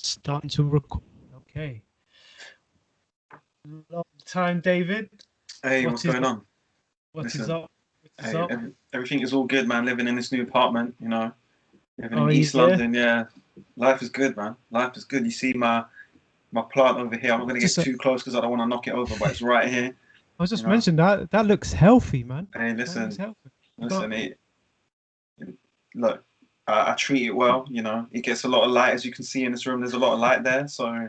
Starting to record. Okay. Long time, David. Hey, what's going on? What is Listen, up? What is hey, up? everything is all good, man. Living in this new apartment, living Oh, in East yeah. London, yeah. Life is good, man. Life is good. You see my plant over here. I'm not gonna get Just, too close because I don't want to knock it over, but it's right here. I was You just know. mentioning that looks healthy, man. Hey, That looks listen, healthy. You got, listen. Look, I treat it well. It gets a lot of light, as you can see in this room. There's a lot of light there, so.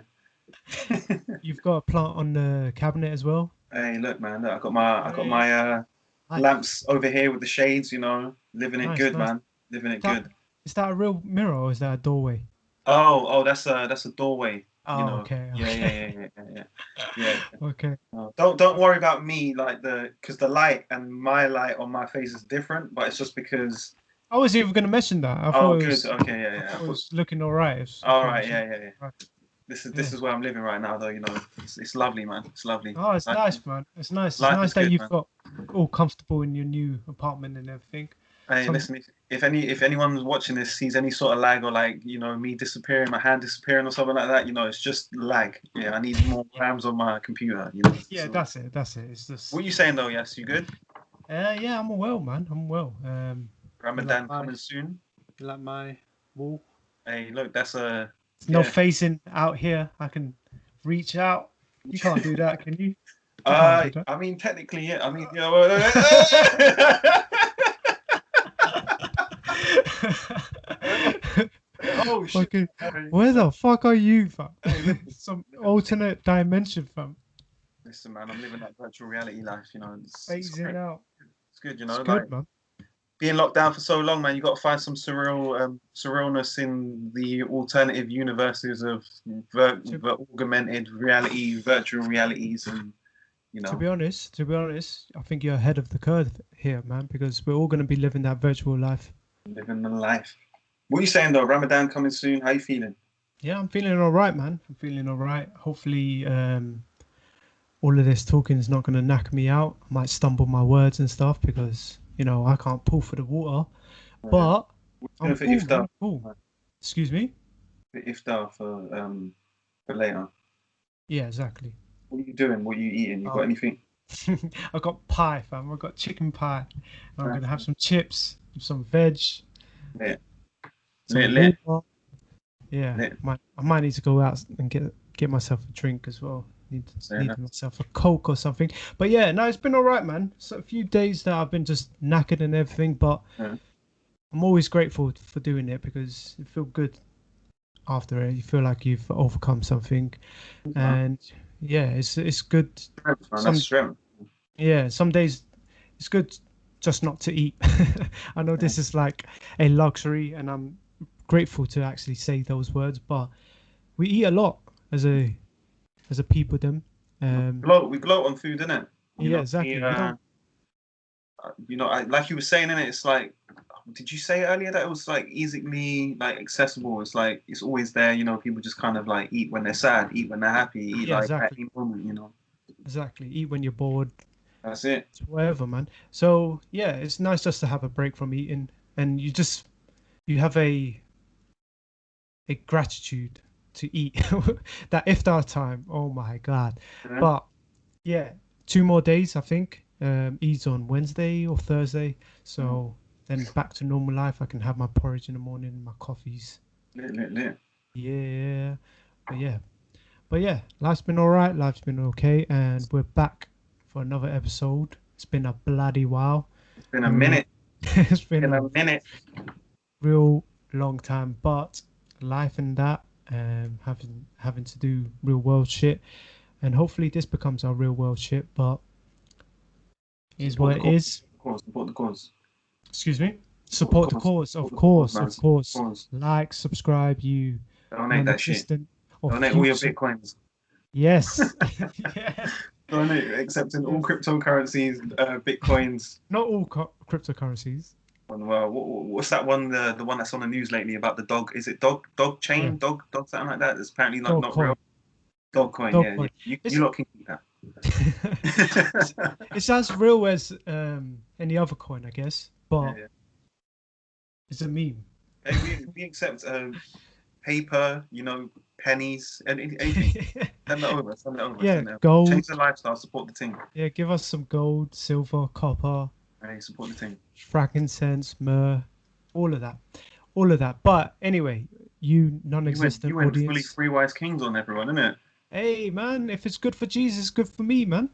you've got a plant on the cabinet as well. Hey, look, man. Look, I got my Nice, lamps over here with the shades. Living it nice, good, nice. man. Living it That good. is that a real mirror or is that a doorway? Oh, that's a doorway. Oh, okay, Yeah, yeah, okay, yeah, yeah, yeah, yeah. Yeah. okay. Don't worry about me, like because the light and my light on my face is different, but it's just because. I was even going to mention that. Oh, good. Okay, yeah, I yeah. thought it was looking all right. I All thought it right, was yeah, yeah, yeah. right. This is Yeah. this is where I'm living right now, though. It's lovely, man. It's lovely. Oh, it's Life, nice, man. It's nice. It's life nice is that good, you've man. got all comfortable in your new apartment and everything. Hey, Some, listen, if anyone watching this sees any sort of lag or like me disappearing, my hand disappearing or something like that, it's just lag. Yeah, I need more yeah, RAMs on my computer. yeah, So, that's it. That's it. It's what are just, you saying though? Yes, you good? yeah, I'm well, man. I'm well. You like Ramadan my, coming soon. you like my wall? Hey, look, that's a There's no yeah. facing out here. I can reach out. You can't do that, can you? You can't do that. I mean, technically, yeah. I mean, oh shit! Fucking, Hey, where the fuck are you, fam? hey, Some alternate dimension, fam. listen, man. I'm living that virtual reality life. It's Phasing great. out. It's good. It's Like good, man. being locked down for so long, man. You got to find some surrealness in the alternative universes of augmented reality, virtual realities, and To be honest, I think you're ahead of the curve here, man, because we're all going to be living that virtual life. living the life. What are you saying though? Ramadan coming soon. How you feeling? Yeah, I'm feeling all right, man. I'm feeling all right. Hopefully, all of this talking is not going to knock me out. I might stumble my words and stuff because, I can't pull for the water. Yeah. But What are I'm you doing for cool, iftar? man. Cool. Excuse me? For iftar for later. Yeah, exactly. What are you doing? What are you eating? You got Oh, anything? I got pie, fam. I got chicken pie. And I'm Uh, going to have some chips, some veg, lit, lit, some lit, water. Yeah, lit. I might need to go out and get myself a drink as well. Fair Need enough. myself a Coke or something. But yeah, no, it's been all right, man. So a few days that I've been just knackered and everything, but Yeah. I'm always grateful for doing it because you feel good after it. You feel like you've overcome something, Man. and yeah, it's good. Strength, man. That's Some strength. some days it's good just not to eat. I know Yeah. this is like a luxury, and I'm grateful to actually say those words, but we eat a lot as a people them. Um, We gloat on food, innit? yeah, We, exactly. We don't. like you were saying, innit? It's like, did you say earlier that it was like easily like accessible? It's like it's always there. People just kind of like eat when they're sad, eat when they're happy, eat Yeah, like at exactly. any moment. Exactly. Eat when you're bored. That's it. It's whatever, man. So yeah, it's nice just to have a break from eating, and you have a gratitude to eat that iftar time. Oh my god! Yeah. But yeah, 2 more days I think. Eid's on Wednesday or Thursday, Mm. so then back to normal life. I can have my porridge in the morning, my coffees. Lit, lit, lit. Yeah, but yeah, but yeah, life's been all right. Life's been okay, and we're back for another episode. It's been a bloody while. It's been a Real, minute. it's been Been a a minute. real long time, but life and that, having to do real world shit, and hopefully this becomes our real world shit. But it is Support what the it cause. is. Support the cause. Excuse me. Support the Support the cause. cause, Support of the cause, course, man. of Support course. the cause. Like, subscribe, you Donate that shit. non-existent or Donate all your future. bitcoins. Yes, yes, Donate, accepting all yes. cryptocurrencies, bitcoins. Not all cryptocurrencies. Well, what's that one? The one that's on the news lately about the dog? Is it dog Yeah, chain, dog something like that? It's apparently not real. Dogecoin. Dog coin, yeah, yeah. Dogecoin. You It's lot can keep that. it's it's as real as any other coin, I guess, Yeah, but yeah. it's a meme. Hey, we accept paper, pennies, anything. Send it over. Send it over. Yeah, Send it over. gold. Change the lifestyle. Support the team. Yeah, give us some gold, silver, copper, Hey, support the team. frankincense, myrrh, all of that, all of that. But anyway, you You non-existent went fully audience, three wise kings on everyone, innit? hey man, if it's good for Jesus, it's good for me, man.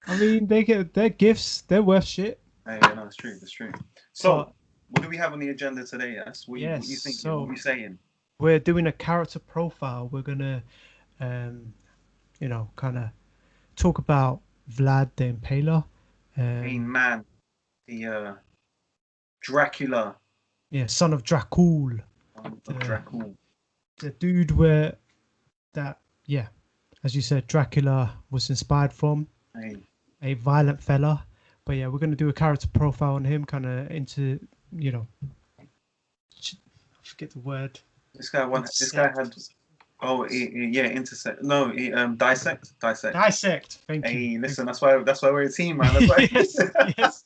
I mean, they get their gifts, they're worth shit. Hey, yeah, no, it's true. It's true. So, But what do we have on the agenda today? Yes. yes, What you thinking? What so are you saying? we're doing a character profile. We're gonna, kind of talk about Vlad the Impaler. Main Um, man, the Dracula yeah, son of Dracul, of the Dracul. the dude where that yeah, as you said, Dracula was inspired from, Hey, a violent fella. But yeah, we're gonna do a character profile on him, kind of into you know, I forget the word, this guy won. This guy intersect. had. Oh, yeah, intersect. No, dissect. Dissect. Dissect. Thank you. Hey, Thank listen. That's why we're a team, man. That's you. why. Yes, yes,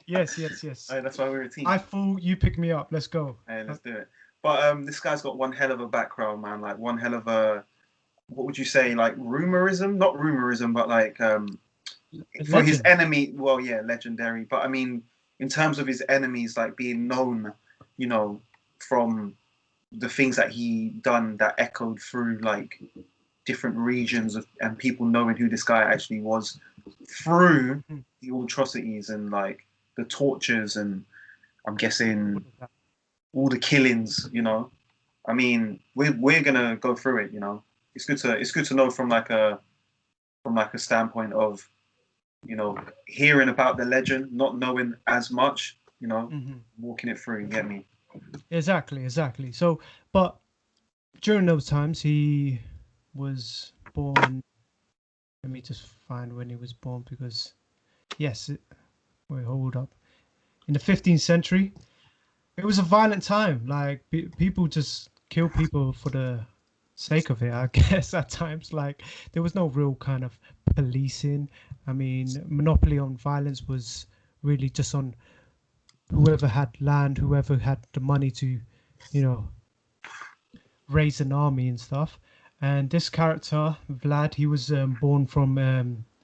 yes, yes, yes. Hey, that's why we're a I team. thought you pick me up. Let's go. Hey, let's do it. But this guy's got one hell of a background, man. Like one hell of a, what would you say, like rumorism? Not rumorism, but like for his Legend. enemy. Well, yeah, legendary. But I mean, in terms of his enemies, like being known, you know, from the things that he done that echoed through like different regions of, and people knowing who this guy actually was through Mhm. the atrocities and like the tortures and I'm All guessing of that. all the killings. You know, I mean, we're gonna go through it. You know, it's good to know from like a standpoint of hearing about the legend, not knowing as much. You know, Mhm. walking it through. You get me? Exactly, exactly. So, but during those times, he was born. Let me just find when he was born because, yes, wait, hold up. In the 15th century, it was a violent time. Like people just kill people for the sake of it, I guess, at times. Like there was no real kind of policing. I mean, monopoly on violence was really just on whoever had land, whoever had the money to, you know, raise an army and stuff. And this character, Vlad, he was born from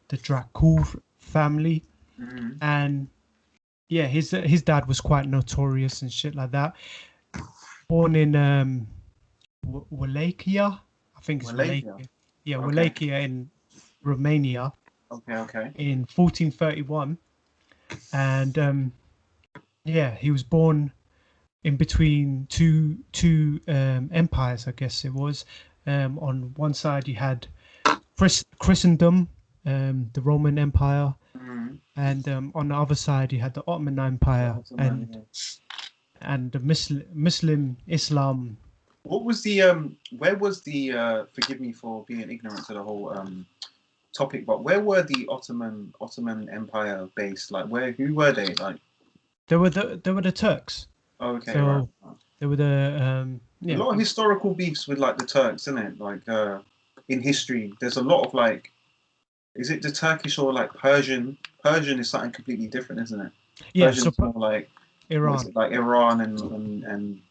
the Dracul family, Mm-hmm. and yeah, his dad was quite notorious and shit like that. Born in Wallachia, I think it's Malaysia. Wallachia. Yeah, Okay. Wallachia in Romania Okay. Okay. in 1431, and yeah, he was born in between two empires, I guess it was. On one side, you had Christendom, the Roman Empire, Mm-hmm. and on the other side, you had the Ottoman Empire and the Muslim Islam. What was the where was the forgive me for being ignorant to the whole topic, but where were the Ottoman Empire based? Like who were they? Like They were the Turks. oh, okay, right. So they were the A yeah. lot of historical beefs with like the Turks, isn't it? Like in history, there's a lot of like is it the Turkish or like Persian? Persian is something completely different, isn't it? Yeah, Persian so is more like what is Iran. it like Iran and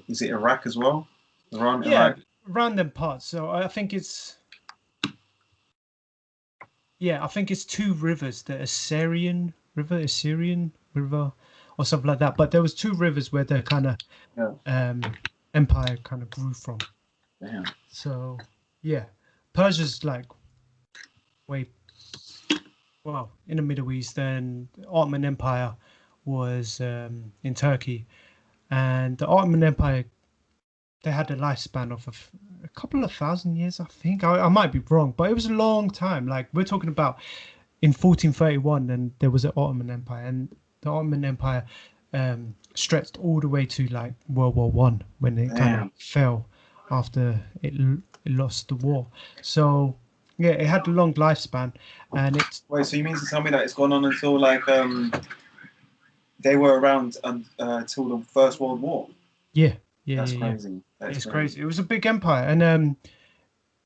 is it Iraq as well? Iran, Yeah, Iraq. around them parts. So I think it's yeah, I think it's two rivers, the Assyrian River, or something like that. But there was two rivers where the kind of Yeah, empire kind of grew from. damn. So yeah, Persia's like way well in the Middle East. Then the Ottoman Empire was in Turkey, and the Ottoman Empire they had a lifespan of a couple of thousand years, I think. I might be wrong, but it was a long time. Like we're talking about in 1431, and there was an Ottoman Empire, and the Ottoman Empire stretched all the way to like World War One when it kind of Damn. fell after it lost the war. So yeah, it had a long lifespan, and it's Wait, so you mean to tell me that it's gone on until like they were around until the First World War? yeah, yeah, That's yeah, yeah. crazy. That's It's crazy. crazy. It was a big empire, and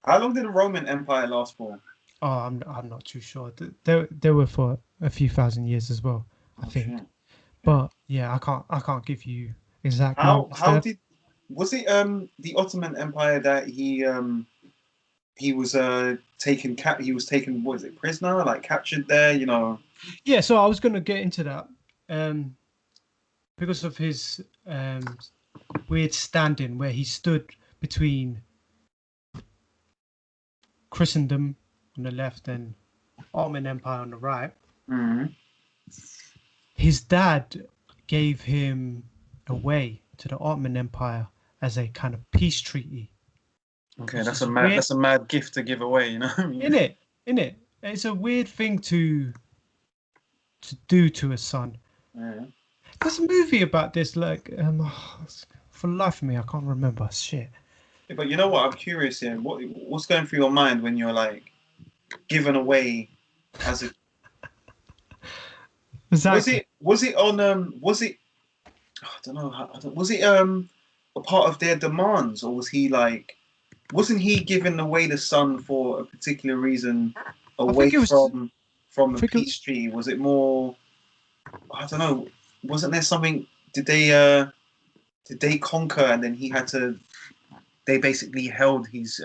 How long did the Roman Empire last for? oh, I'm not too sure. They were for a few thousand years as well, I Oh think. shit. Yeah. But yeah, I can't give you exact How numbers how there. did was it the Ottoman Empire that he was he was taken, what is it, prisoner, like captured there, you know? Yeah, so I was going to get into that um, because of his weird standing where he stood between Christendom on the left and Ottoman Empire on the right. Mm. His dad gave him away to the Ottoman Empire as a kind of peace treaty, Okay, which is weird. that's a mad gift to give away, you know what I mean? In it, in it, it's a weird thing to do to a son. Yeah. There's a movie about this, like for the life of me, I can't remember. Shit. Yeah, but you know what? I'm curious here. What's going through your mind when you're like given away as a Exactly. was it on was it I don't know was it a part of their demands, or was he like, wasn't he giving away the son for a particular reason I away think it was. from I the think it, peace treaty? Was it more, I don't know, wasn't there something, did they conquer and then he had to, they basically held his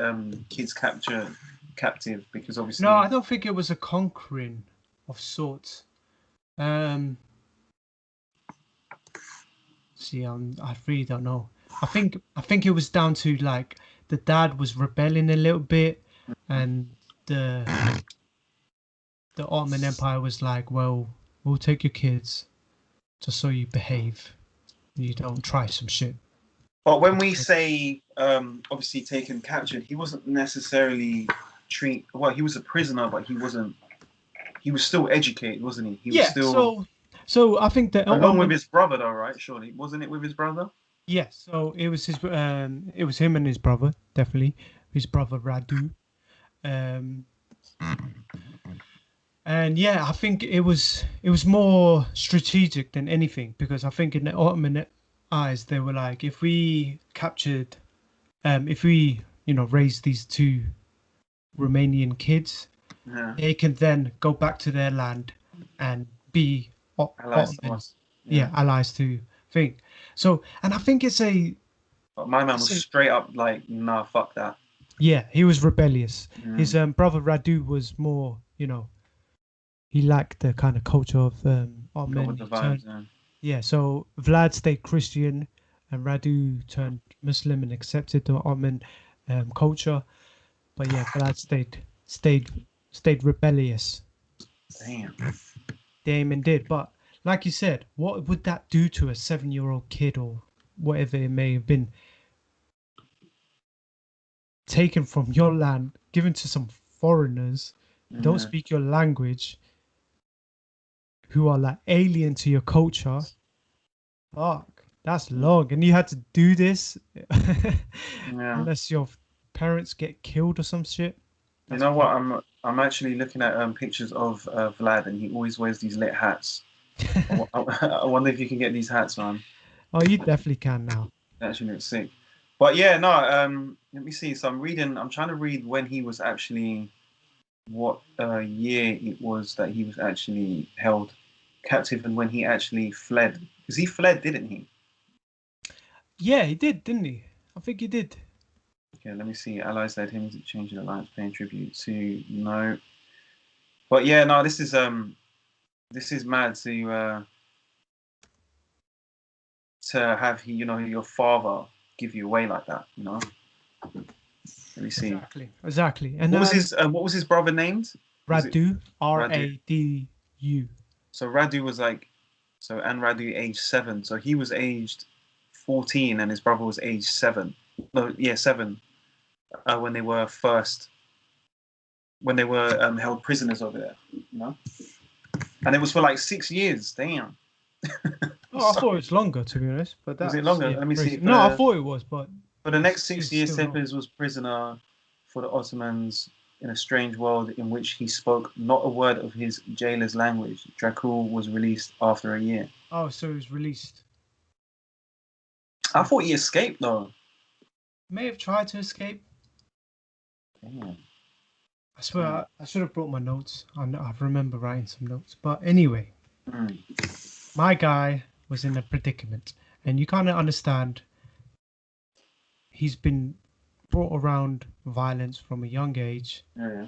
kids captive because no, I obviously. don't think it was a conquering of sorts. Um, see, I really don't know. I think it was down to like the dad was rebelling a little bit, and the the Ottoman Empire was like, well, we'll take your kids just so you behave, you don't try some shit. But when we say obviously taken captured, he wasn't necessarily well, he was a prisoner, but he was still educated, wasn't he? He was Yeah, still so I think the along with Ottoman. his brother though, right? Surely. Wasn't it with his brother? Yeah, so it was him and his brother, definitely. His brother Radu. Um and yeah, I think it was more strategic than anything, because I think in the Ottoman eyes they were like, if we captured if we, raise these two Romanian kids, Yeah. they can then go back to their land and be Allies to Ottoman, us. Yeah. yeah, allies to thing. So, and I think But my man was it's a straight up like, nah, fuck that. yeah, he was rebellious. His Mm. brother Radu was more, he liked the kind of culture of Go Ottoman. with the He vibes, turned, yeah. yeah. So Vlad stayed Christian, and Radu turned Muslim and accepted the Ottoman culture. But yeah, Vlad stayed stayed rebellious. Damn. Damon did, but like you said, what would that do to a 7-year-old kid or whatever it may have been, taken from your land, given to some foreigners who don't Yeah. speak your language, who are like alien to your culture? Fuck, that's long, and you had to do this Yeah. unless your parents get killed or some shit. You That's know what? peak. I'm actually looking at pictures of Vlad, and he always wears these lit hats. I wonder if you can get these hats, man. Oh, you definitely can now. That actually looks sick. But yeah, no. Let me see. So I'm reading. I'm trying to read when he was actually, what year it was that he was actually held captive, and when he actually fled. Because he fled, didn't he? Yeah, he did, didn't he? I think he did. Okay, let me see. Allies led him to change the alliance, paying tribute to no. But yeah, no. This is mad to have your father give you away like that. Let me see. Exactly, exactly. And What was his brother named? Was it Radu, Radu? Radu. So Radu was like, so and Radu aged 7. So he was aged 14 and his brother was aged 7. No, yeah, 7. When they were held prisoners over there, and it was for like 6 years. Damn. Oh, I thought it Sorry. was longer, to be honest, but Was it that's, longer? yeah, Let me see. crazy. No, I thought it was, but For the next six it's years, still long. Tepes was prisoner for the Ottomans in a strange world in which he spoke not a word of his jailer's language. Dracul was released after a year. Oh, so it was released. I thought he escaped though. May have tried to escape. Damn. I swear, I should have brought my notes. I remember writing some notes. But anyway, Mm. my guy was in a predicament, and you kind of understand he's been brought around violence from a young age, Yeah.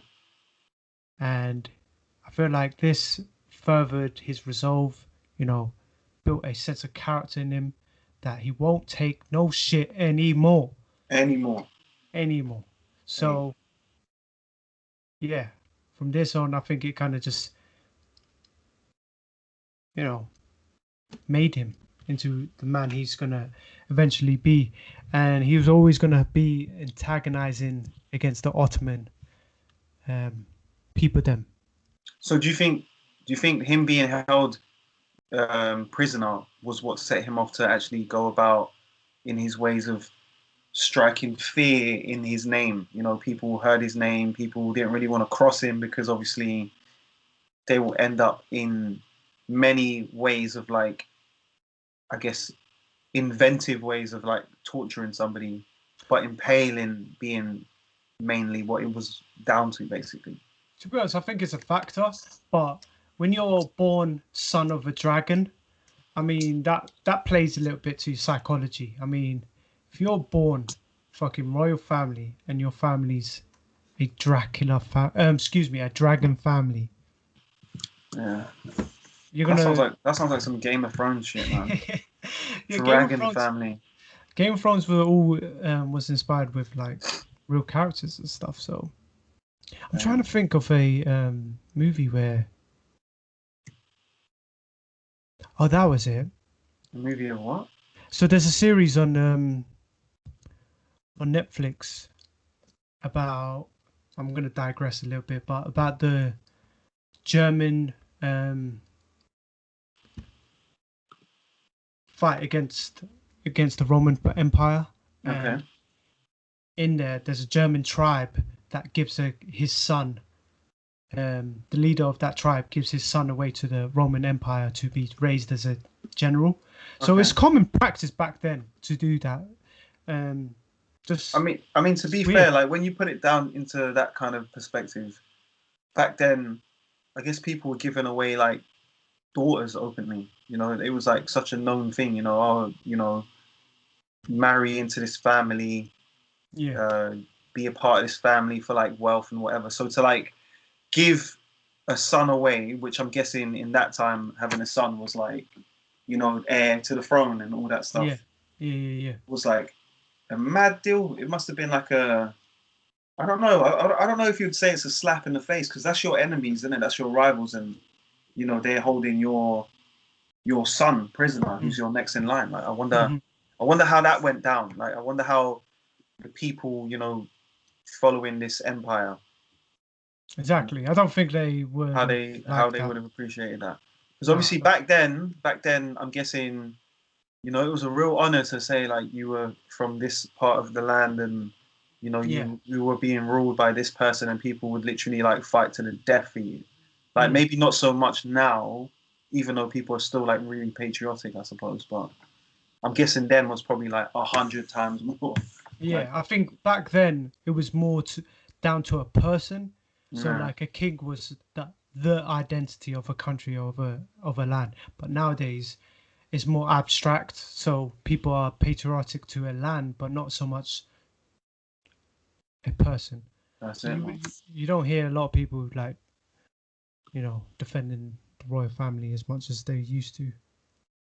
and I feel like this furthered his resolve. You know, built a sense of character in him that he won't take no shit anymore, Anymore. anymore. Hey. So yeah, from this on, I think it kind of just, you know, made him into the man he's gonna eventually be, and he was always gonna be antagonizing against the Ottoman people. Them. So do you think him being held prisoner was what set him off to actually go about in his ways of striking fear in his name? You know, people heard his name, people didn't really want to cross him because obviously they will end up in many ways of like, I guess, inventive ways of like torturing somebody, but impaling being mainly what it was down to, basically. To be honest, I think it's a factor, but when you're born son of a dragon, I mean that plays a little bit to psychology. I mean, if you're born fucking royal family and your family's a a dragon family, Yeah, you're that sounds gonna like that sounds like some Game of Thrones shit, man. yeah, Game of Dragon Thrones. family. Game of Thrones were all was inspired with like real characters and stuff. So I'm Yeah. trying to think of a movie where oh that was it. A movie of what? So there's a series on Netflix about I'm gonna digress a little bit, but about the German fight against the Roman Empire, Okay. and in there's a German tribe that gives his son. The leader of that tribe gives his son away to the Roman Empire to be raised as a general. So Okay. it's common practice back then to do that. Um, I just mean, I mean, to it's be fair, weird. like when you put it down into that kind of perspective, back then, I guess people were giving away like daughters openly. You know, it was like such a known thing. You know, oh, marry into this family, Yeah, uh, be a part of this family for like wealth and whatever. So to like give a son away, which I'm guessing in that time having a son was like, heir to the throne and all that yeah, stuff, yeah. was like a mad deal. It must have been like a, I don't know. I don't know if you'd say it's a slap in the face because that's your enemies, isn't it? That's your rivals, and they're holding your son prisoner, Mm-hmm. who's your next in line. Like Mm-hmm. I wonder how that went down. Like I wonder how the people, following this empire, Exactly. I don't think they would how have how liked they that. would have appreciated that. Because No, I obviously don't. back then, I'm guessing, it was a real honor to say like you were from this part of the land and Yeah. you were being ruled by this person and people would literally like fight to the death for you. Like Mm. maybe not so much now, even though people are still like really patriotic, I suppose. But I'm guessing then was probably like 100 times more. Like, Yeah, I think back then it was more down to a person. So yeah, like a king was the identity of a country of a land. But nowadays it's more abstract. So people are patriotic to a land, but not so much a person. that's So it, you man. you, you don't hear a lot of people like defending the royal family as much as they used to.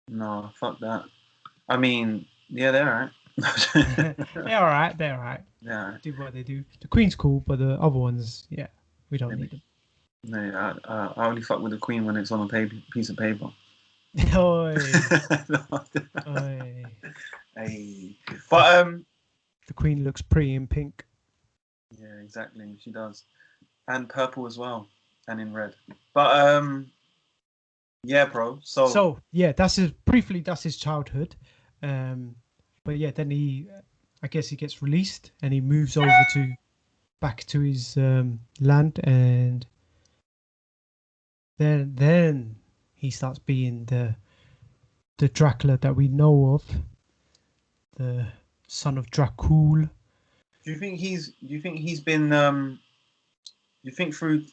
No, fuck that. I mean, yeah, they're alright. They're all right. They're all right. Yeah, Do what they do. The Queen's cool, but the other ones, yeah, we don't maybe. need them. No, I only fuck with the queen when it's on a piece of paper. Oi, No. oi. Hey. The, But the Queen looks pretty in pink. yeah, exactly, she does, and purple as well, and in red. But yeah, bro. So So yeah, that's his childhood. Um, but yeah, then I guess he gets released and he moves over to back to his land, and then he starts being the Dracula that we know of, the son of Dracul. do you think he's been do you think through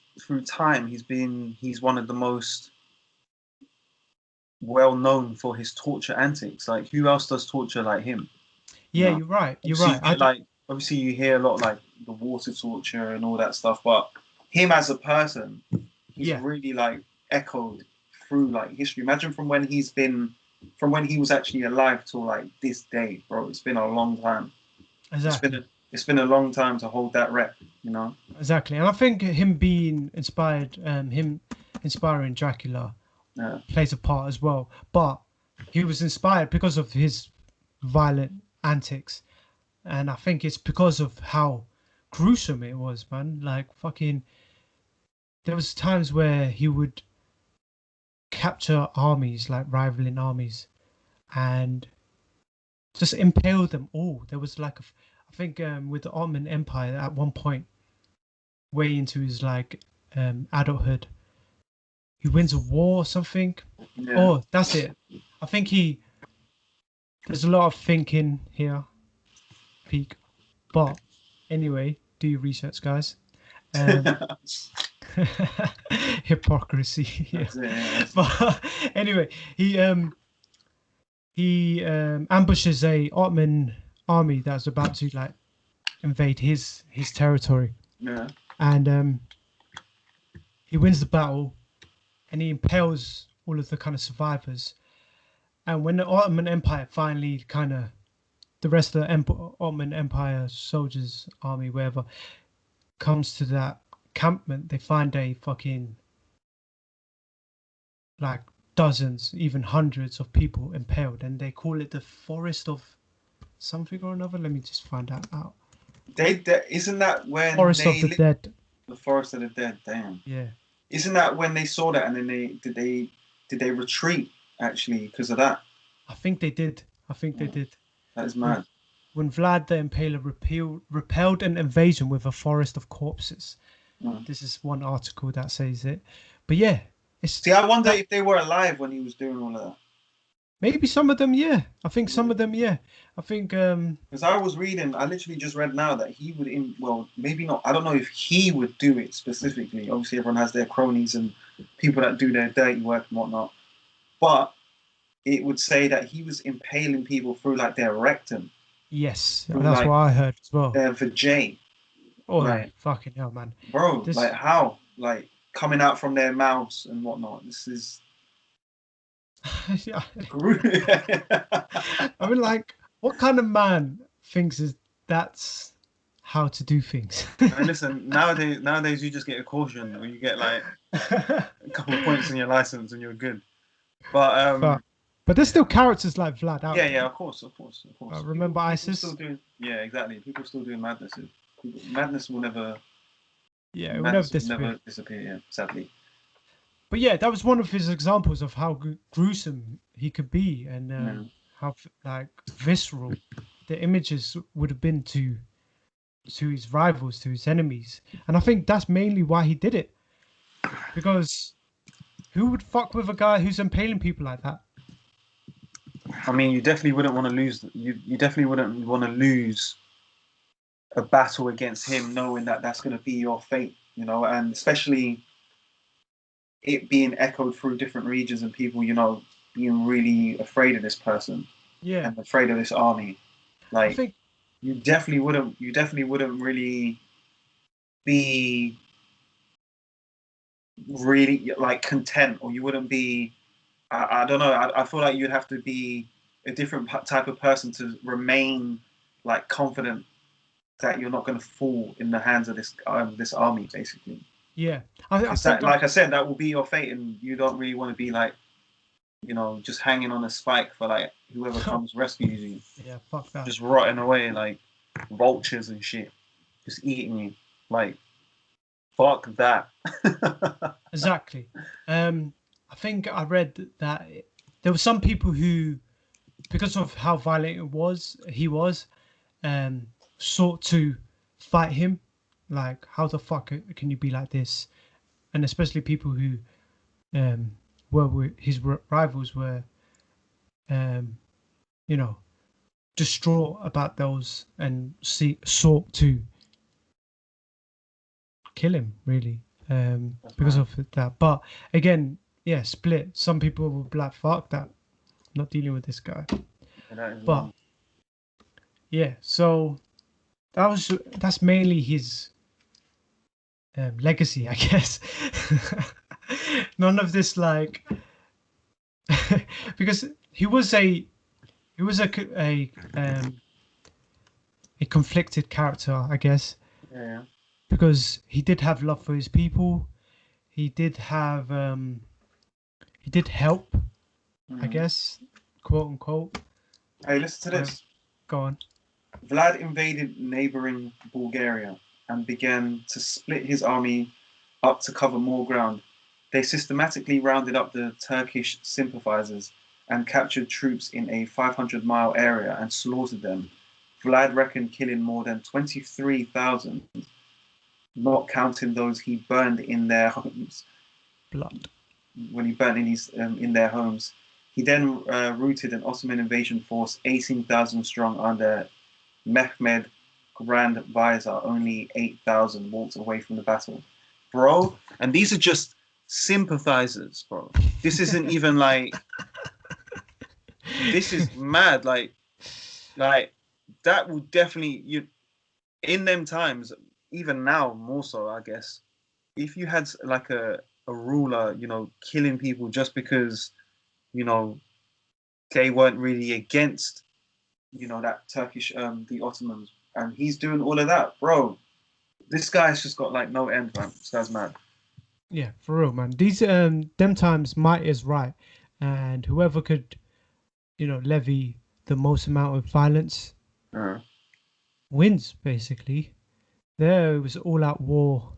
time he's one of the most well known for his torture antics? Like who else does torture like him? You Yeah, know, you're right. You're obviously you right. get like obviously you hear a lot like the water torture and all that stuff, but him as a person, he's Yeah, really like echoed through like history. Imagine from when he was actually alive till like this day, bro. It's been a long time. exactly. It's been a long time to hold that rep, you know. Exactly. And I think him being inspired, him inspiring Dracula Yeah, plays a part as well. But he was inspired because of his violent antics. And I think it's because of how gruesome it was, man. Like, fucking, there was times where he would capture armies, like rivaling armies, and just impale them all. There was like, I think with the Ottoman Empire at one point, way into his like adulthood, he wins a war or something. yeah. Oh, that's it. I think he. There's a lot of thinking here, peak. But anyway, do your research, guys. Um, hypocrisy. Yeah. That's it. Yeah, that's it. But anyway, he ambushes a Ottoman army that's about to like invade his territory, Yeah, and he wins the battle, and he impales all of the kind of survivors. And when the Ottoman Empire finally kind of the rest of the Ottoman Empire soldiers, army, wherever, comes to that campment, they find a fucking like dozens, even hundreds of people impaled, and they call it the Forest of something or another. Let me just find that out. they isn't that when Forest of they the Dead. the forest of the dead? Damn. Yeah, Isn't that when they saw that and then did they retreat actually because of that? I think they did. I think they Yeah, did. that is When, mad. when Vlad the Impaler repelled an invasion with a forest of corpses. Yeah. This is one article that says it. But yeah, it's See, I wonder that if they were alive when he was doing all of maybe some of them, yeah. I think some that. of them, yeah. I think Because I was reading, I literally just read now that he would, well, maybe not. I don't know if he would do it specifically. Obviously, everyone has their cronies and people that do their dirty work and whatnot. But it would say that he was impaling people through like their rectum, yes, through that's what like I heard as well. their vajay. Oh, Like, fucking hell, man. bro, like This, how? Like coming out from their mouths and whatnot. This is. yeah. I I mean, like, what kind of man thinks is that's how to do things? mean, listen, nowadays you just get a caution or you get like a couple of points on your license and you're good. But but, but there's yeah, still characters like Vlad out yeah, there. of course, of course, of course. Remember People still ISIS? doing, yeah, exactly. People still doing madnesses. Madness will never, Yeah, it will never madness will disappear. never disappear. Yeah, sadly. But yeah, that was one of his examples of how gruesome he could be, and Yeah. how like visceral the images would have been to his rivals, to his enemies. And I think that's mainly why he did it, because who would fuck with a guy who's impaling people like that? I mean, you definitely wouldn't want to lose. You definitely wouldn't want to lose a battle against him, knowing that that's going to be your fate. You know, and especially it being echoed through different regions and people, you know, being really afraid of this person Yeah, and afraid of this army. I Like think you definitely wouldn't really be really like content, or you wouldn't be. I don't know. I feel like you'd have to be a different type of person to remain like confident that you're not going to fall in the hands of this army, basically. yeah, I Because think that, that like I said, that will be your fate, and you don't really want to be like, you know, just hanging on a spike for like whoever comes rescues you, yeah, fuck that. just rotting away like vultures and shit, just eating you. Like, fuck that. Exactly. I think I read that there were some people who, because of how violent he was, um, sought to fight him. Like, how the fuck can you be like this? And especially people who um, his rivals were, um, you know, distraught about those and sought to kill him, really, That's because mad. of that. But again, yeah, split. Some people will be like, fuck that. I'm not dealing with this guy. Yeah, that is But long. Yeah, so that's mainly his legacy, I guess. None of this like because he was a conflicted character, I guess, Yeah. because he did have love for his people. He did help, I Mm. guess, quote unquote. Hey, listen to Whatever. this. Go on. Vlad invaded neighboring Bulgaria and began to split his army up to cover more ground. They systematically rounded up the Turkish sympathizers and captured troops in a 500-mile area and slaughtered them. Vlad reckoned killing more than 23,000, not counting those he burned in their homes. Blood. When he burnt in their homes, he then routed an Ottoman invasion force 18,000 strong under Mehmed Grand Vizier. Only 8,000 walked away from the battle, bro. And these are just sympathizers, bro. This isn't even like, this is mad. Like that will definitely, you in them times, even now more so, I guess. If you had like a ruler, killing people just because you know they weren't really against that Turkish the Ottomans, and he's doing all of that, bro. This guy's just got like no end, man. This guy's mad. Yeah, for real, man. These them times might is right, and whoever could, levy the most amount of violence Uh, wins. Basically, there was all out war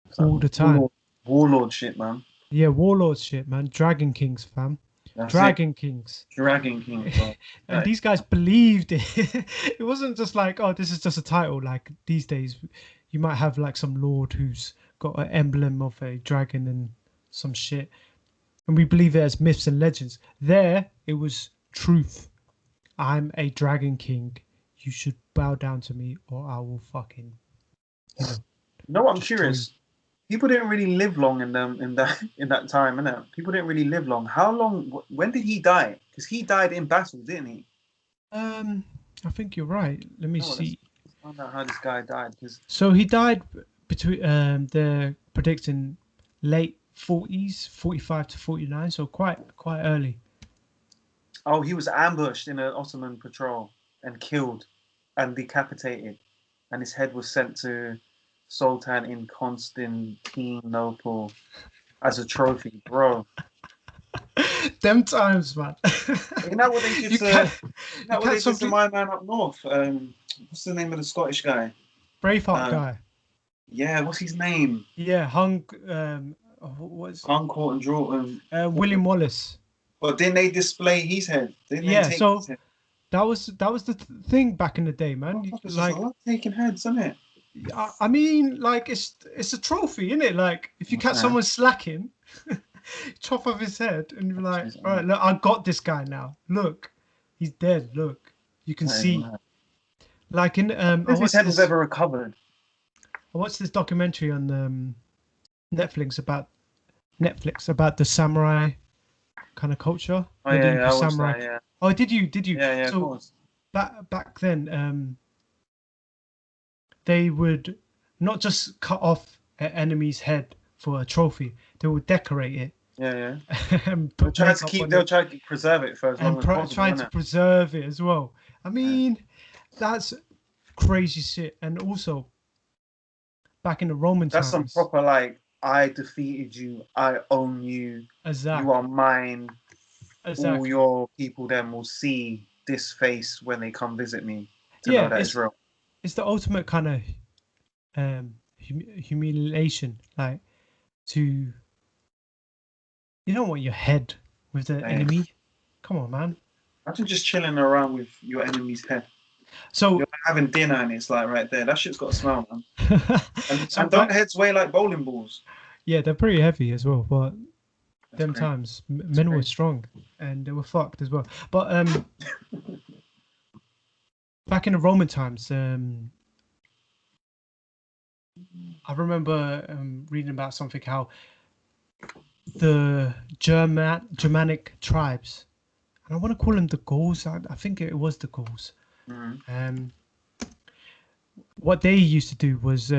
it's like all the time. warlord shit, man. Yeah, warlord shit, man. Dragon Kings, fam. That's it. Dragon Kings. Dragon King, bro. And Like, these guys believed it. It wasn't just like, oh, this is just a title. Like these days, you might have like some lord who's got an emblem of a dragon and some shit. And we believe it as myths and legends. There, it was truth. I'm a dragon king. You should bow down to me or I will fucking, you know, you know what? I'm destroy you. curious. People didn't really live long in that time, innit? People didn't really live long. How long? When did he die? Because he died in battle, didn't he? Um, I think you're right. Let me No, let's see. find out how this guy died. Because So he died between they're predicting late 40s, 45 to 49, so quite early. oh, he was ambushed in an Ottoman patrol and killed and decapitated, and his head was sent to Sultan in Constantinople as a trophy, bro. Them times, man. Isn't that what they did you to? can't Isn't you that what can't they did to something my man up north? What's the name of the Scottish guy? Braveheart Uh, guy. yeah, what's his name? Yeah, hung what's Concord and Dracul. William Wallace. But didn't they display his head? Didn't they Yeah, take his so head? that was the thing back in the day, man. Motherfuckers is a Like lot taking heads, isn't it? I mean, like it's a trophy, isn't it? Like if you catch Okay. someone slacking, chop off his head, and you're like, That all right, look, I got this guy now. Look, he's dead. Look, you can is see. mad. Like in If his head was ever recovered. I watched this documentary on Netflix about the samurai kind of culture, Oh yeah, medieval yeah, I watched samurai. that. Yeah, Oh, did you? Did you? yeah, yeah, of So course. back then, they would not just cut off an enemy's head for a trophy; they would decorate it Yeah, yeah. and put makeup on They'll it try to preserve it for as long and as possible, try to innit? preserve it as well. I Yeah. mean, that's crazy shit. And also, back in the Roman That's some times, proper like, I defeated you, I own you, you are exactly, mine. All exactly. your people then will see this face when they come visit me to know Yeah, that it's real. it's the ultimate kind of humiliation, like to you don't want your head with the Hey, enemy. Come on, man. imagine just chilling around with your enemy's head. You're So, having dinner and it's like right there. That shit's got a smell, man. And so and don't back, heads weigh like bowling balls? yeah, they're pretty heavy as well. But That's them crazy. times, That's men were crazy. strong and they were fucked as well. But back in the Roman times, I remember reading about something how the Germanic tribes, and I want to call them the Gauls. I think it was the Gauls. Mm-hmm. Um, what they used to do was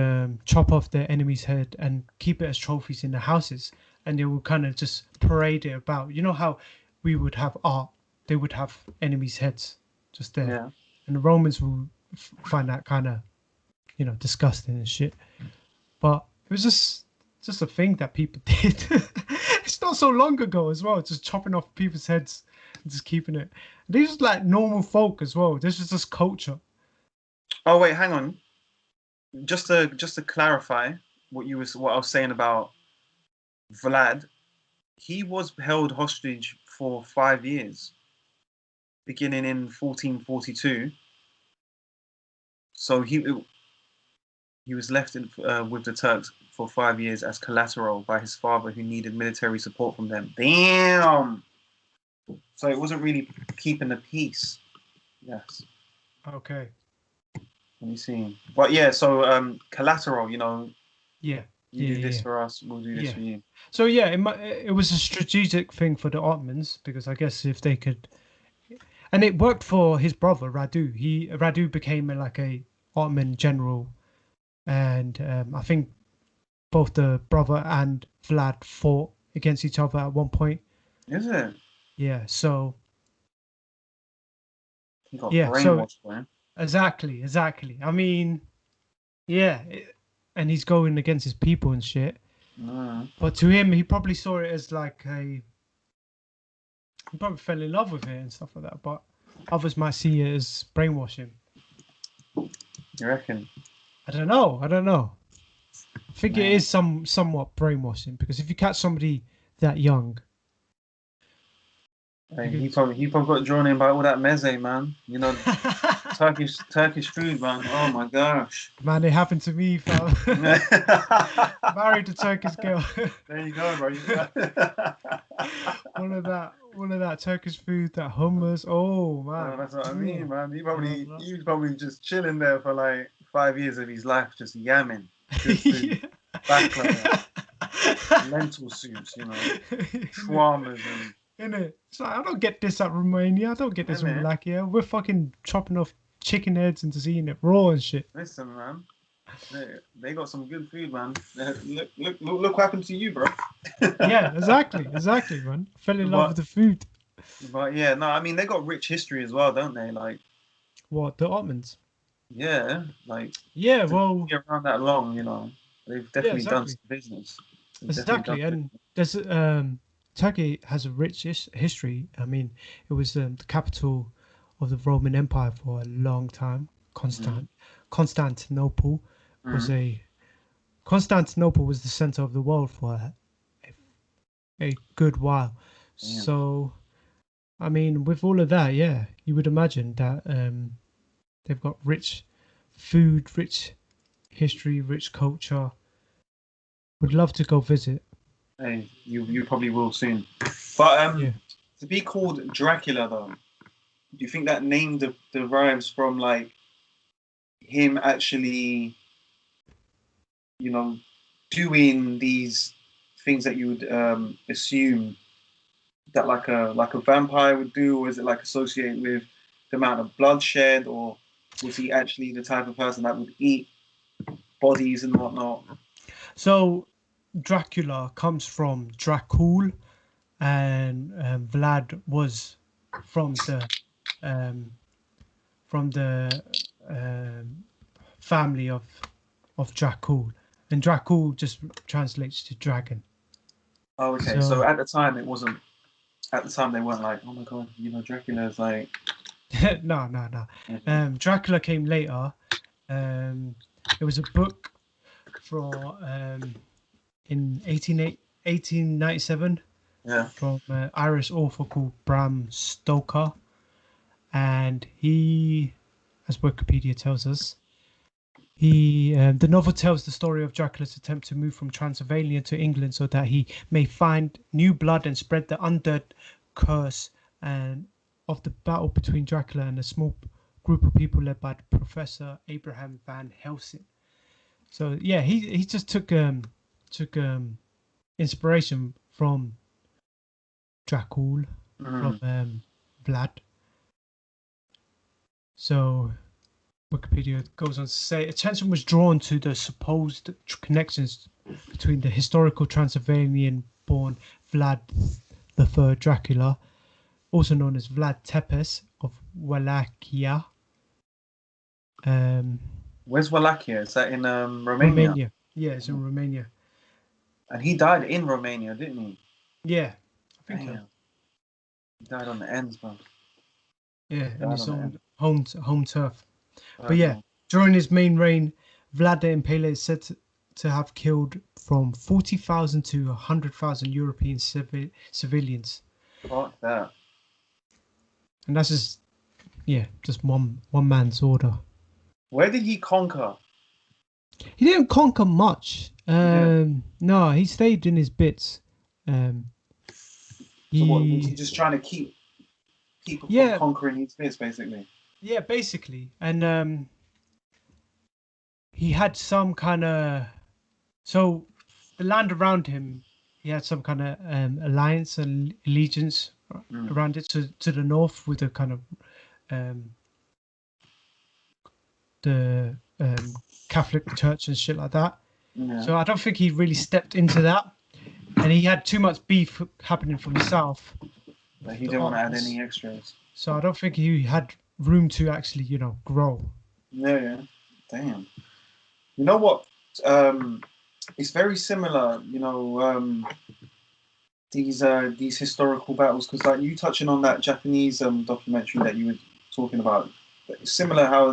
chop off their enemy's head and keep it as trophies in the houses, and they would kind of just parade it about. You know how we would have art, they would have enemies' heads just there, Yeah. and the Romans will find that kind of disgusting and shit. But it was just a thing that people did. It's not so long ago as well, just chopping off people's heads and just keeping it. These was like normal folk as well. This was just culture. Oh wait, hang on. Just to clarify what I was saying about Vlad, he was held hostage for 5 years, beginning in 1442. So he was left with the Turks for 5 years as collateral by his father, who needed military support from them. Damn. So it wasn't really keeping the peace. Yes. Okay. Let me see. But yeah, so collateral. Yeah. You Yeah. do this Yeah. for us, we'll do this Yeah. for you. So yeah, it was a strategic thing for the Ottomans because I guess if they could, and it worked for his brother Radu. Radu became like a Ottoman general, and I think both the brother and Vlad fought against each other at one point. Is it? Yeah. So He got yeah. So brainwashed, man. exactly. I mean, yeah, and he's going against his people and shit. Mm. But to him, he probably saw it as like he probably fell in love with it and stuff like that. But others might see it as brainwashing. You reckon? I don't know. I don't know. I think it Man. is somewhat brainwashing because if you catch somebody that young, you Hey, he could. probably he probably got drawn in by all that meze, man. Turkish food, man. Oh my gosh. Man, it happened to me, fam. There Married a Turkish girl. you go, bro. All of that Turkish food, that hummus. Oh Oh, man. that's what I mean, Mm. man. Uh, He was probably just chilling there for like 5 years of his life, just yamming good food, yeah. baklava, lentil soups, shawarmas and Innit? It's like, I don't get this at Romania. I don't get this in innit? Wallachia. We're fucking chopping off chicken heads and just eating it raw and shit. Listen, man. They got some good food, man. Look what happened to you, bro. Yeah, exactly, man. Fell in love with but the food. but yeah, no, I mean they got rich history as well, don't they? Like What, the Ottomans? yeah, like Yeah, to well, be around that long, they've yeah, definitely done exactly. some business. They've definitely done Exactly. And business. there's Turkey has a rich history. I mean, it was the capital of the Roman Empire for a long time. Mm-hmm. Constantinople was Mm-hmm. a Constantinople was the center of the world for a good while. Damn. So, I mean, with all of that, yeah, you would imagine that they've got rich food, rich history, rich culture. Would love to go visit. Hey, you probably will soon. But Yeah. to be called Dracula though, do you think that name derives from like him actually, you know, doing these things that you would assume that like a vampire would do, or is it like associated with the amount of bloodshed, or was he actually the type of person that would eat bodies and whatnot? So Dracula comes from Dracul, and Vlad was from the um, from the um, family of Dracul, and Dracul just translates to dragon. Oh, okay. So So at the time it wasn't. At the time they weren't like, oh my god, Dracula's like. no, no, no. Okay. Dracula came later. There was a book for in 1897 Yeah. from an Irish author called Bram Stoker, and he, as Wikipedia tells us, the novel tells the story of Dracula's attempt to move from Transylvania to England so that he may find new blood and spread the undead curse and of the battle between Dracula and a small group of people led by Professor Abraham Van Helsing. So yeah, he just took inspiration from Dracul, from Mm. Vlad. So Wikipedia goes on to say attention was drawn to the supposed connections between the historical Transylvanian-born Vlad III Dracula, also known as Vlad Tepes of Wallachia, um, Where's Wallachia? Is that in Romania? Romania. Yeah, it's in Romania. And he died in Romania, didn't he? Yeah, I think so. Damn. He died on the ends, bro. Yeah, in Died his on the own ends. home turf. But yeah, Personal. during his main reign, Vlad the Impaler is said to have killed from 40,000 to 100,000 European civilians. Fuck that. And that's just one man's order. Where did he conquer? He didn't conquer much. He didn't. No, he stayed in his bits. Um, So what was he he just trying to keep people from yeah conquering his bits, basically? yeah basically, and he had some kind of so the land around him. He had some kind of alliance and allegiance Mm. around it to the north with the kind of um, the Catholic Church and shit like that. Yeah. So I don't think he really stepped into that, and he had too much beef happening from the south But he with the didn't want to add armies. any extras. So I don't think he had room to actually, grow. Yeah, yeah. Damn. You know what? Um, it's very similar. These historical battles, because like you touching on that Japanese documentary that you were talking about. It's similar how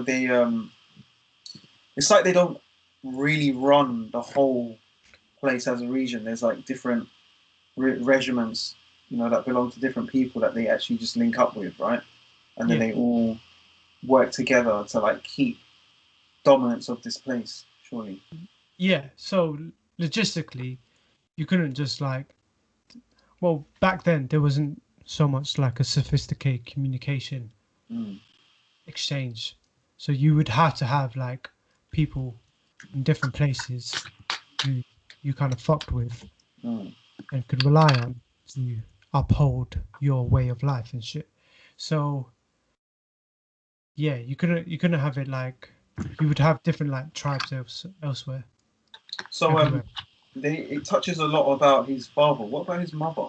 it's like they don't really run the whole place as a region. There's like different regiments, that belong to different people that they actually just link up with, right? And then Yeah, they all work together to like keep dominance of this place. Surely. yeah. So logistically, you couldn't just well, back then there wasn't so much like a sophisticated communication Mm, exchange. So you would have to have like people in different places who you kind of fucked with mm. and could rely on to uphold your way of life and shit. So yeah, you couldn't have it like you would have different like tribes elsewhere, So everywhere. it touches a lot about his father. What about his mother?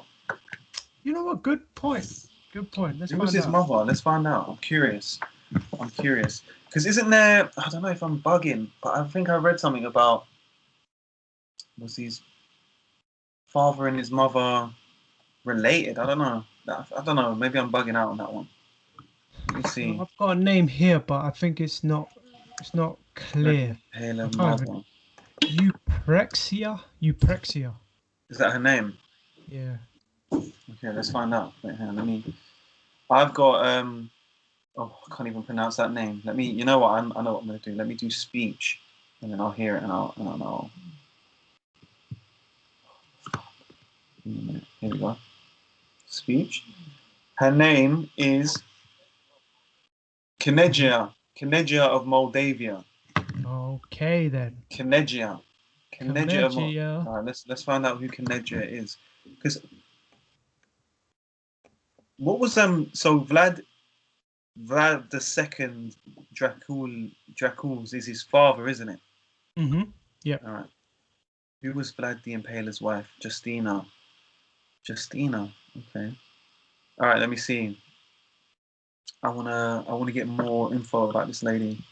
You know what? Good point. Good point. Let's Who was find his out. mother? Let's find out. I'm curious. I'm curious because isn't there? I don't know if I'm bugging, but I think I read something about was his father and his mother related? I don't know. I don't know. Maybe I'm bugging out on that one. Let me see. I've got a name here, but I think it's not Vlad the clear. I Impaler can't even. mother. Euprexia. Is that her name? Yeah. Okay, let's find out. Wait, hang on, let me. I've got Oh, I can't even pronounce that name. Let me. You know what? I know what I'm gonna do. Let me do speech, and then I'll hear it, and I'll know. Here we go. Speech. Her name is Mhm. Kinegia. Kinegia of Moldavia. Okay then. Kinegia. Kinegia of Comedia. All right, let's find out who Kinegia is. Because what was so Vlad the second Draculs is his father, isn't it? Yep. All right. Who was Vlad the Impaler's wife? Justina. Justina. Okay. All right. Let me see. I wanna get more info about this lady.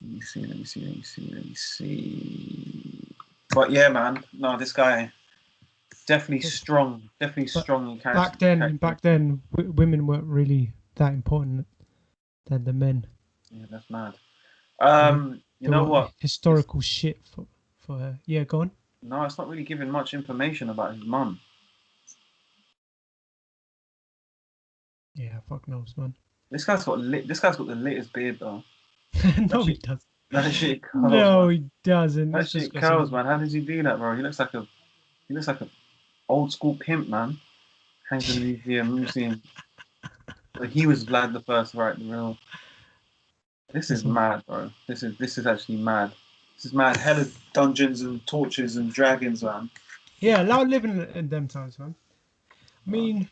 Let me see. Let me see. Let me see. Let me see. But yeah, man. No, this guy definitely Yes. strong. Definitely But strong in back character. then, back then, women weren't really that important than the men. Yeah, that's mad. They were You they know were what? It's historical shit for her. Yeah, go on. no, it's not really giving much information about his mum. Yeah, fuck knows, man. This guy's got the latest beard though. That No, he shit. does. That shit curls, No, man. he doesn't. That Let's just shit go curls, some. man. How did you do that, bro? He looks like a old school pimp, man. Hangs in the museum. But he was Vlad the First, right? The real. This is That's all. mad, bro. This is actually mad. This is mad. Hella dungeons and torches and dragons, man. Yeah, allow living in them times, man. I Bro. mean,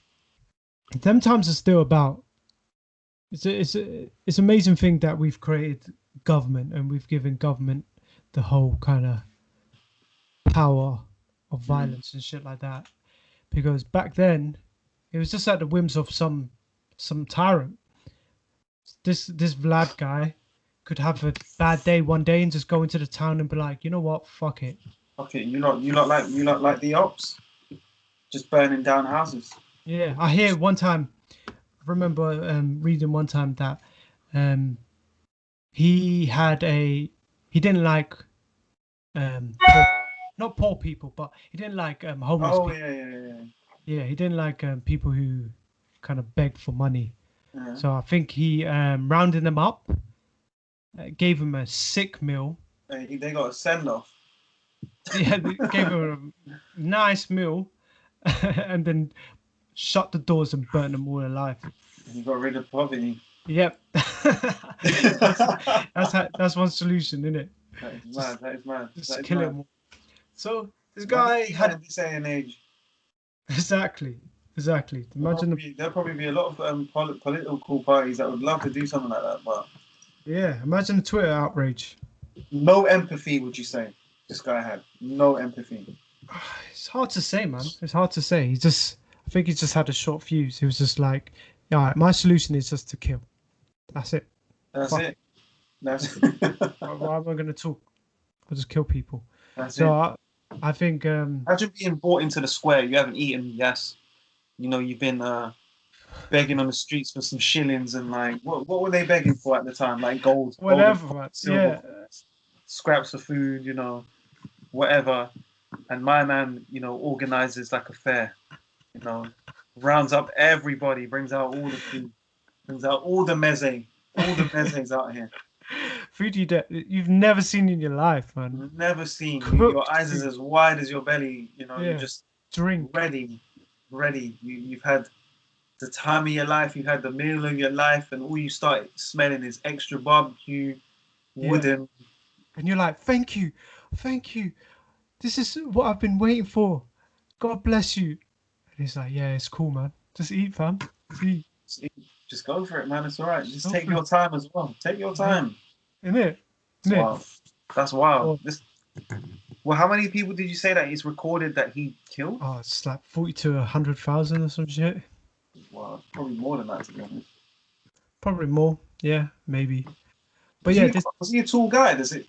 them times are still about. it's amazing thing that we've created government and we've given government the whole kind of power of Mm. violence and shit like that. Because back then, it was just at the whims of some tyrant. This Vlad guy could have a bad day one day and just go into the town and be like, you know what, fuck it. Okay, you not like the ops, just burning down houses. Yeah, I hear one time. I remember reading one time that um, he had a he didn't like poor, not poor people, but he didn't like homeless Oh people. yeah, yeah, yeah, Yeah, he didn't like people who kind of begged for money. yeah. So I think he rounded them up, gave him a sick meal. They got a send off. Yeah, they gave him a nice meal, and then shut the doors and burnt them all alive. You got rid of poverty. Yep, that's that's one solution, isn't it? That is Just mad. That is mad. That just is kill mad. him all. So this Imagine guy doing that had in this day and age. exactly. Imagine the There'll probably be a lot of political parties that would love to do something like that, but yeah. Imagine the Twitter outrage. no empathy. Would you say this guy had no empathy? It's hard to say, man. It's hard to say. I think he just had a short fuse. He was just like, yeah, all right, my solution is just to kill. That's it. That's Fuck it. That's why am I going to talk? I'll just kill people. that's So it. I think, Imagine being brought into the square. You haven't eaten. Yes, you've been begging on the streets for some shillings and like what were they begging for at the time? Like golden whatever, coins, man. silver Yeah, coins, scraps of food, whatever. And my man, organizes like a fair, you know, rounds up everybody, brings out all the food, brings out all the mezes out here. food you've never seen in your life, man. Never seen. Your Cooked eyes is food. as wide as your belly. You're Yeah, just drink. ready, ready. You've had the time of your life, you had the meal of your life, and all you start smelling is extra barbecue, Yeah, wooden. and you're like, thank you, thank you. This is what I've been waiting for. God bless you. And he's like, yeah, it's cool, man. Just eat, fam. Just eat. Just go for it, man. It's all right. Just Just go take for it. your time as well. Take your Yeah, time. isn't it? It's Isn't it? wild. That's wild. Well, Well, how many people did you say that he's recorded that he killed? oh, it's like 40 to 100,000 or some shit. Wow, probably more than that to be honest. Probably more. Yeah, maybe. But Was yeah, he was he a tall guy? Does it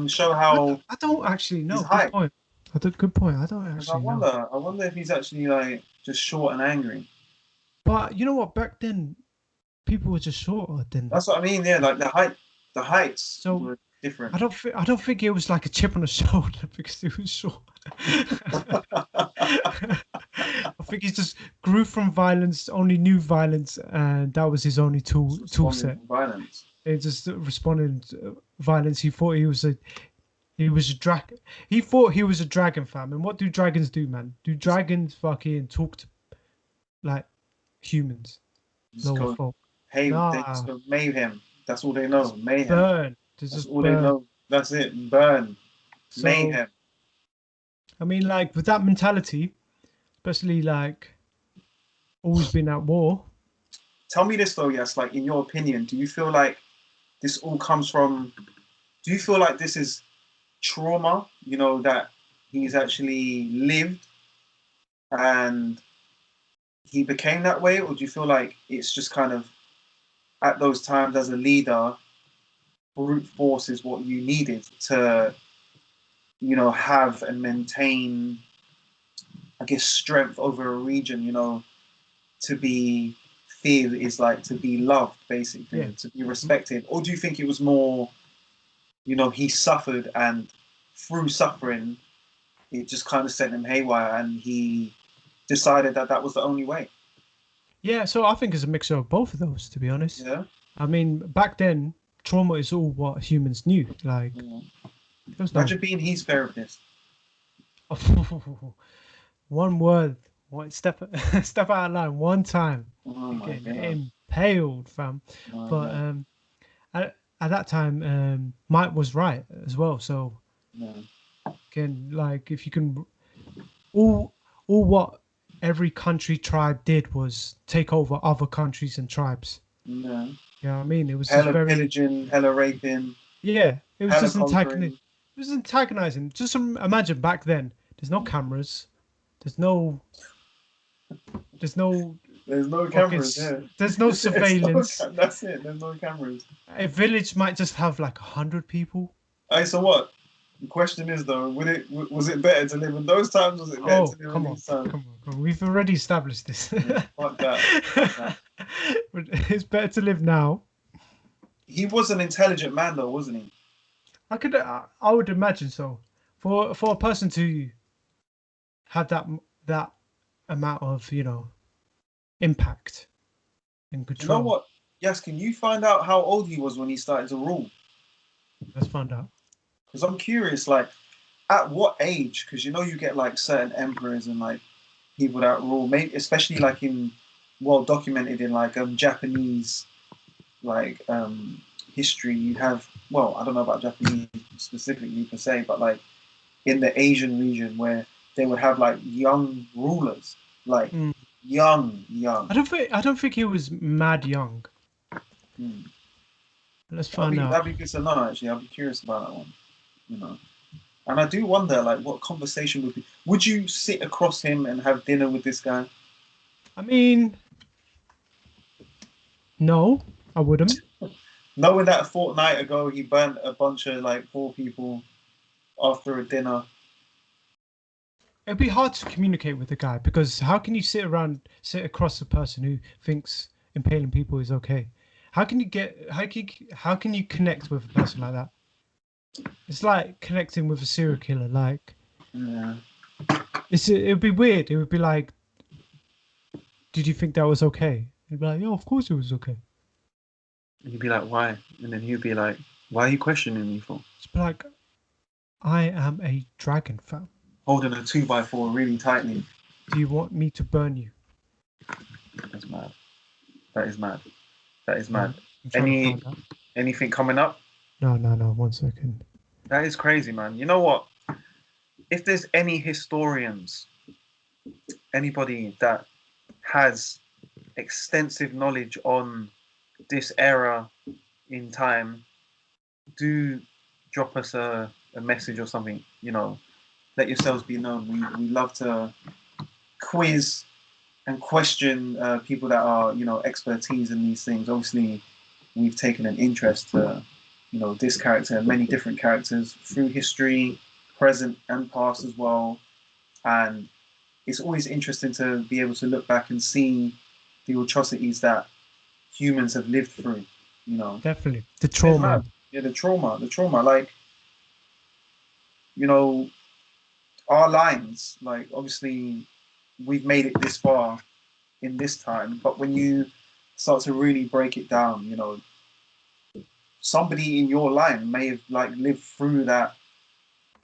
show how I don't actually his know. Good height? point. Good point. I don't Because I actually know. wonder, I wonder if he's actually like just short and angry. But you know what? Back then, people were just shorter than. That's what I mean. Yeah, like the heights So were different. I don't think it was like a chip on the shoulder because he was short. I think he just grew from violence, only knew violence, and that was his only tool Responding set. to violence. He just responded to violence. He thought he was a dragon. He thought he was a dragon, fam. And what do dragons do, man? Do dragons fucking talk to like humans? Just No go, folk. hey, they Nah, just go mayhem. That's all they know. Mayhem. burn. They That's just all they burn. know. That's it. Burn. So Mayhem. I mean, like with that mentality, especially like always been at war. Tell me this though, yes. Like in your opinion, do you feel like this all comes from? Do you feel like this is trauma? That he's actually lived and he became that way, or do you feel like it's just kind of at those times as a leader, brute force is what you needed to, have and maintain, I guess, strength over a region, to be feared is like to be loved, Yeah. basically, to be respected? Or do you think it was more, he suffered and through suffering, it just kind of sent him haywire and he decided that that was the only way? Yeah, so I think it's a mixture of both of those, to be honest. Yeah. I mean, back then, trauma is all what humans knew. Like, Yeah. there's no Imagine being his therapist. one word, one step step out of line one time, Oh you're my getting god. impaled, fam. Oh, But yeah. at that time, Mike was right as well. So Yeah. again, like if you can, all what every country tribe did was take over other countries and tribes. Yeah. You know what I mean? It was just Hella very, pillaging, hella raping, yeah. It was hella just antagonizing. conquering. It was antagonizing. Just imagine back then. There's no cameras. There's no. There's no There's no cameras, rockets. yeah. There's no There's no surveillance. that's it. There's no cameras. A village might just have like 100 people. Hey, so what? The question is though, was it better to live in those times? Was it better to Oh, live in come on, these times? come on, come on. We've already established this. Yeah, fuck that. Fuck that. But it's better to live now. He was an intelligent man though, wasn't he? I would imagine so. For a person to have that amount of impact and Do you know control. what? Yes, can you find out how old he was when he started to rule? Let's find out. Because I'm curious, like, at what age? Because you get like certain emperors and like people that rule, maybe especially like in well documented in like Japanese like history. You have well, I don't know about Japanese specifically per se, but like in the Asian region where they would have like young rulers, like Mm. young. I don't think he was mad young. Hmm. Let's That'd find be out. that'd be good to know. Actually, I'd be curious about that one. You know, and I do wonder, like, what conversation would be. Would you sit across him and have dinner with this guy? I mean, no, I wouldn't. Knowing that a fortnight ago he burnt a bunch of like poor people after a dinner. It'd be hard to communicate with the guy because how can you sit across a person who thinks impaling people is okay? How can you connect with a person like that? It's like connecting with a serial killer. Like Yeah. it would be weird. It would be like, did you think that was okay? You'd be like, yeah, of course it was okay. And you'd be like, why? And then he'd be like, why are you questioning me for? It's be like, I am a dragon fan. Holding a 2x4 really tightly. Do you want me to burn you? That's mad. That is mad. That is mad. I'm trying to Any find out. anything coming up? No, no, no. 1 second. That is crazy, man. You know what? If there's any historians, anybody that has extensive knowledge on this era in time, do drop us a message or something. Let yourselves be known. We love to quiz and question people that are expertise in these things. Obviously, we've taken an interest to this character and many different characters through history, present and past as well. And it's always interesting to be able to look back and see the atrocities that humans have lived through. You know, Definitely the it's trauma. mad. Yeah, the trauma. Like you know, our lines. Like obviously, we've made it this far in this time, but when you start to really break it down, somebody in your line may have like lived through that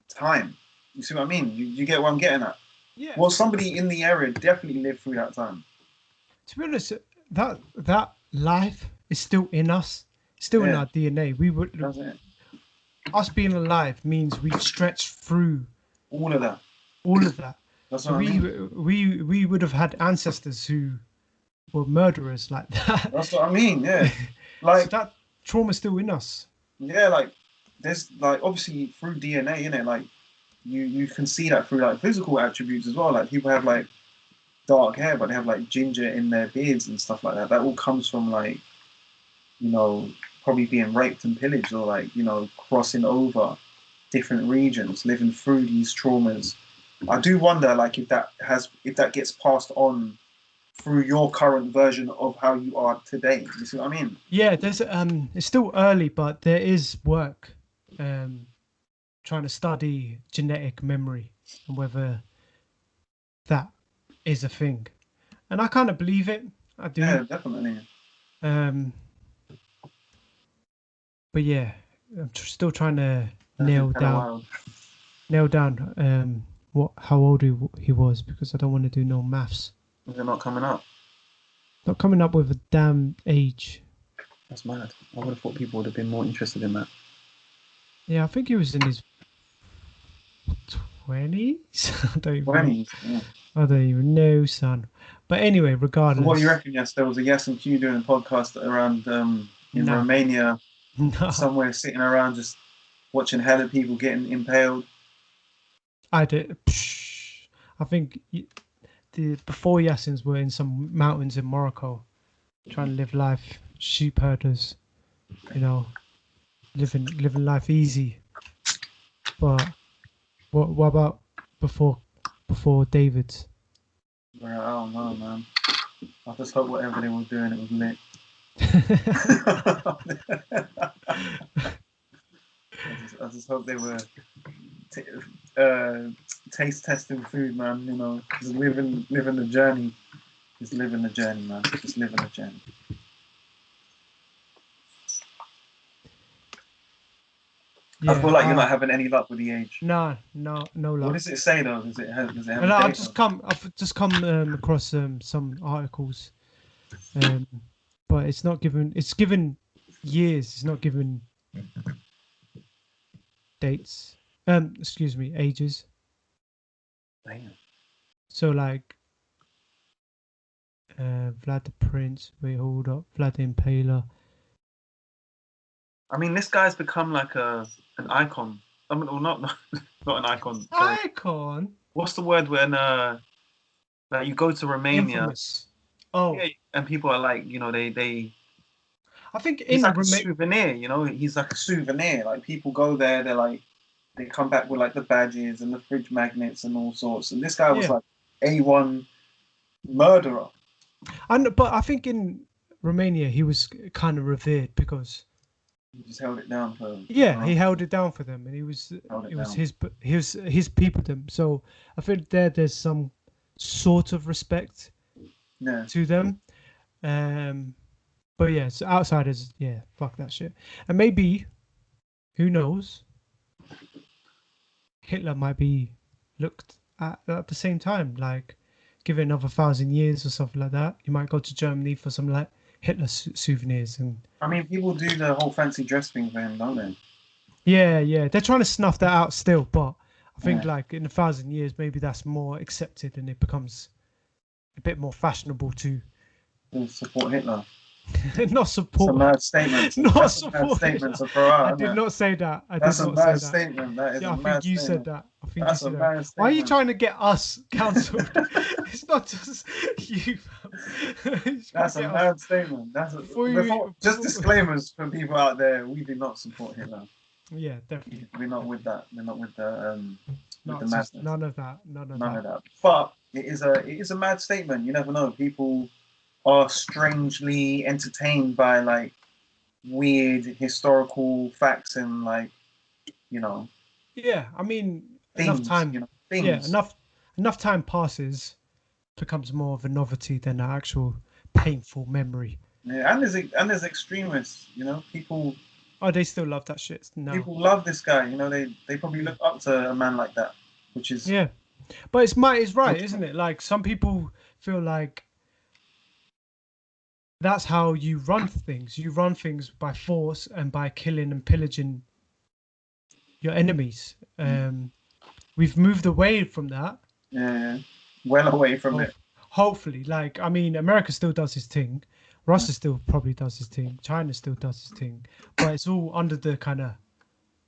time. You see what I mean? You get what I'm getting at? Yeah. Well, somebody in the area definitely lived through that time. To be honest, that life is still in us, still in Yeah, our DNA. We would that's it. us being alive means we've stretched through All of that. all of that. That's So what I we mean. we would have had ancestors who were murderers like that. That's what I mean. Yeah, So like that trauma's still in us. yeah, like there's like obviously through DNA, in it, like you can see that through like physical attributes as well. Like people have like dark hair, but they have like ginger in their beards and stuff like that. That all comes from like you know probably being raped and pillaged or like crossing over different regions, living through these traumas. I do wonder like if that gets passed on through your current version of how you are today. You see what I mean? Yeah, there's it's still early, but there is work um trying to study genetic memory and whether that is a thing. And I kind of believe it. I do. Yeah, definitely. Um, but yeah, I'm still trying to That is nail kind of down wild. nail down what how old he was because I don't want to do no maths. They're not coming up. Not coming up with a damn age. That's mad. I would have thought people would have been more interested in that. Yeah, I think he was in his 20s. Yeah. I don't even know, son. But anyway, So what do you regardless, reckon? Yes, there was a Yas Q doing a podcast around in nah, Romania, nah. somewhere sitting around just watching hella people getting impaled. I did. Psh, I think the before Yassins were in some mountains in Morocco, trying to live life, sheep herders, you know, living life easy. But what about before David's? Bro, I don't know, man. I just hope whatever they were doing, it was lit. I just hope they were t- uh, taste testing food, man. You know, just living the journey. Just living the journey, man. Just living the journey. I Yeah. feel like you're not having any luck with the age. No What luck. does it say though? Does it have And a I've date? just come across some articles, um, but it's not given. It's given years. It's not given dates. Excuse me, ages. Damn. So like, Vlad the Prince. Wait, hold up. Vlad the Impaler. I mean, this guy's become like an icon. I mean, well, not not an icon. Sorry. Icon. What's the word when like you go to Romania? Infamous. Oh, Yeah, and people are like, they I think he's in like a Roma- souvenir, he's like a souvenir. Like people go there, they're like they come back with like the badges and the fridge magnets and all sorts. And this guy was yeah, like A1 murderer. but I think in Romania he was kind of revered because He just held it down yeah, for he held it down for them, and he was held it it was down. his people them. So I think there's some sort of respect Yeah. to them. Um, but yeah, so outsiders, yeah, fuck that shit. And maybe who knows, Hitler might be looked at the same time, like give it another 1,000 years or something like that. You might go to Germany for some like Hitler souvenirs and I mean, people do the whole fancy dress thing for him, don't they? yeah, they're trying to snuff that out still, but I think Yeah. like in 1,000 years, maybe that's more accepted and it becomes a bit more fashionable to To support Hitler. not It's a support, mad statement. not That's a mad support statement Hitler. to throw I out, did isn't it? not say that. I did That's a not say mad that. statement. That is Yeah, a I think mad you said statement. that. I think you That's a said that. mad Why are you statement. trying to get us cancelled? It's not just you. Fam. You're trying That's to a get us mad statement. before Before you just before. disclaimers for people out there. We do not support Hitler. Yeah, definitely, We're not with definitely. that. We're not with the Nazis, madness. none of that, none of None that. of that. But it is a mad statement. You never know. People are strangely entertained by like weird historical facts and like you know Yeah, I mean, enough things. time. Yeah, Things. enough time passes, becomes more of a novelty than an actual painful memory. Yeah, and there's extremists. Oh, they still love that shit now. People love this guy. They probably Mm. look up to a man like that, which is Yeah, but it's right, isn't unfortunate. it? Like some people feel like that's how you run things. You run things by force and by killing and pillaging your enemies. We've moved away from that. Yeah, well away from Hope, it. hopefully, like I mean, America still does his thing. Yeah. Russia still probably does his thing. China still does his thing, but it's all under the kind of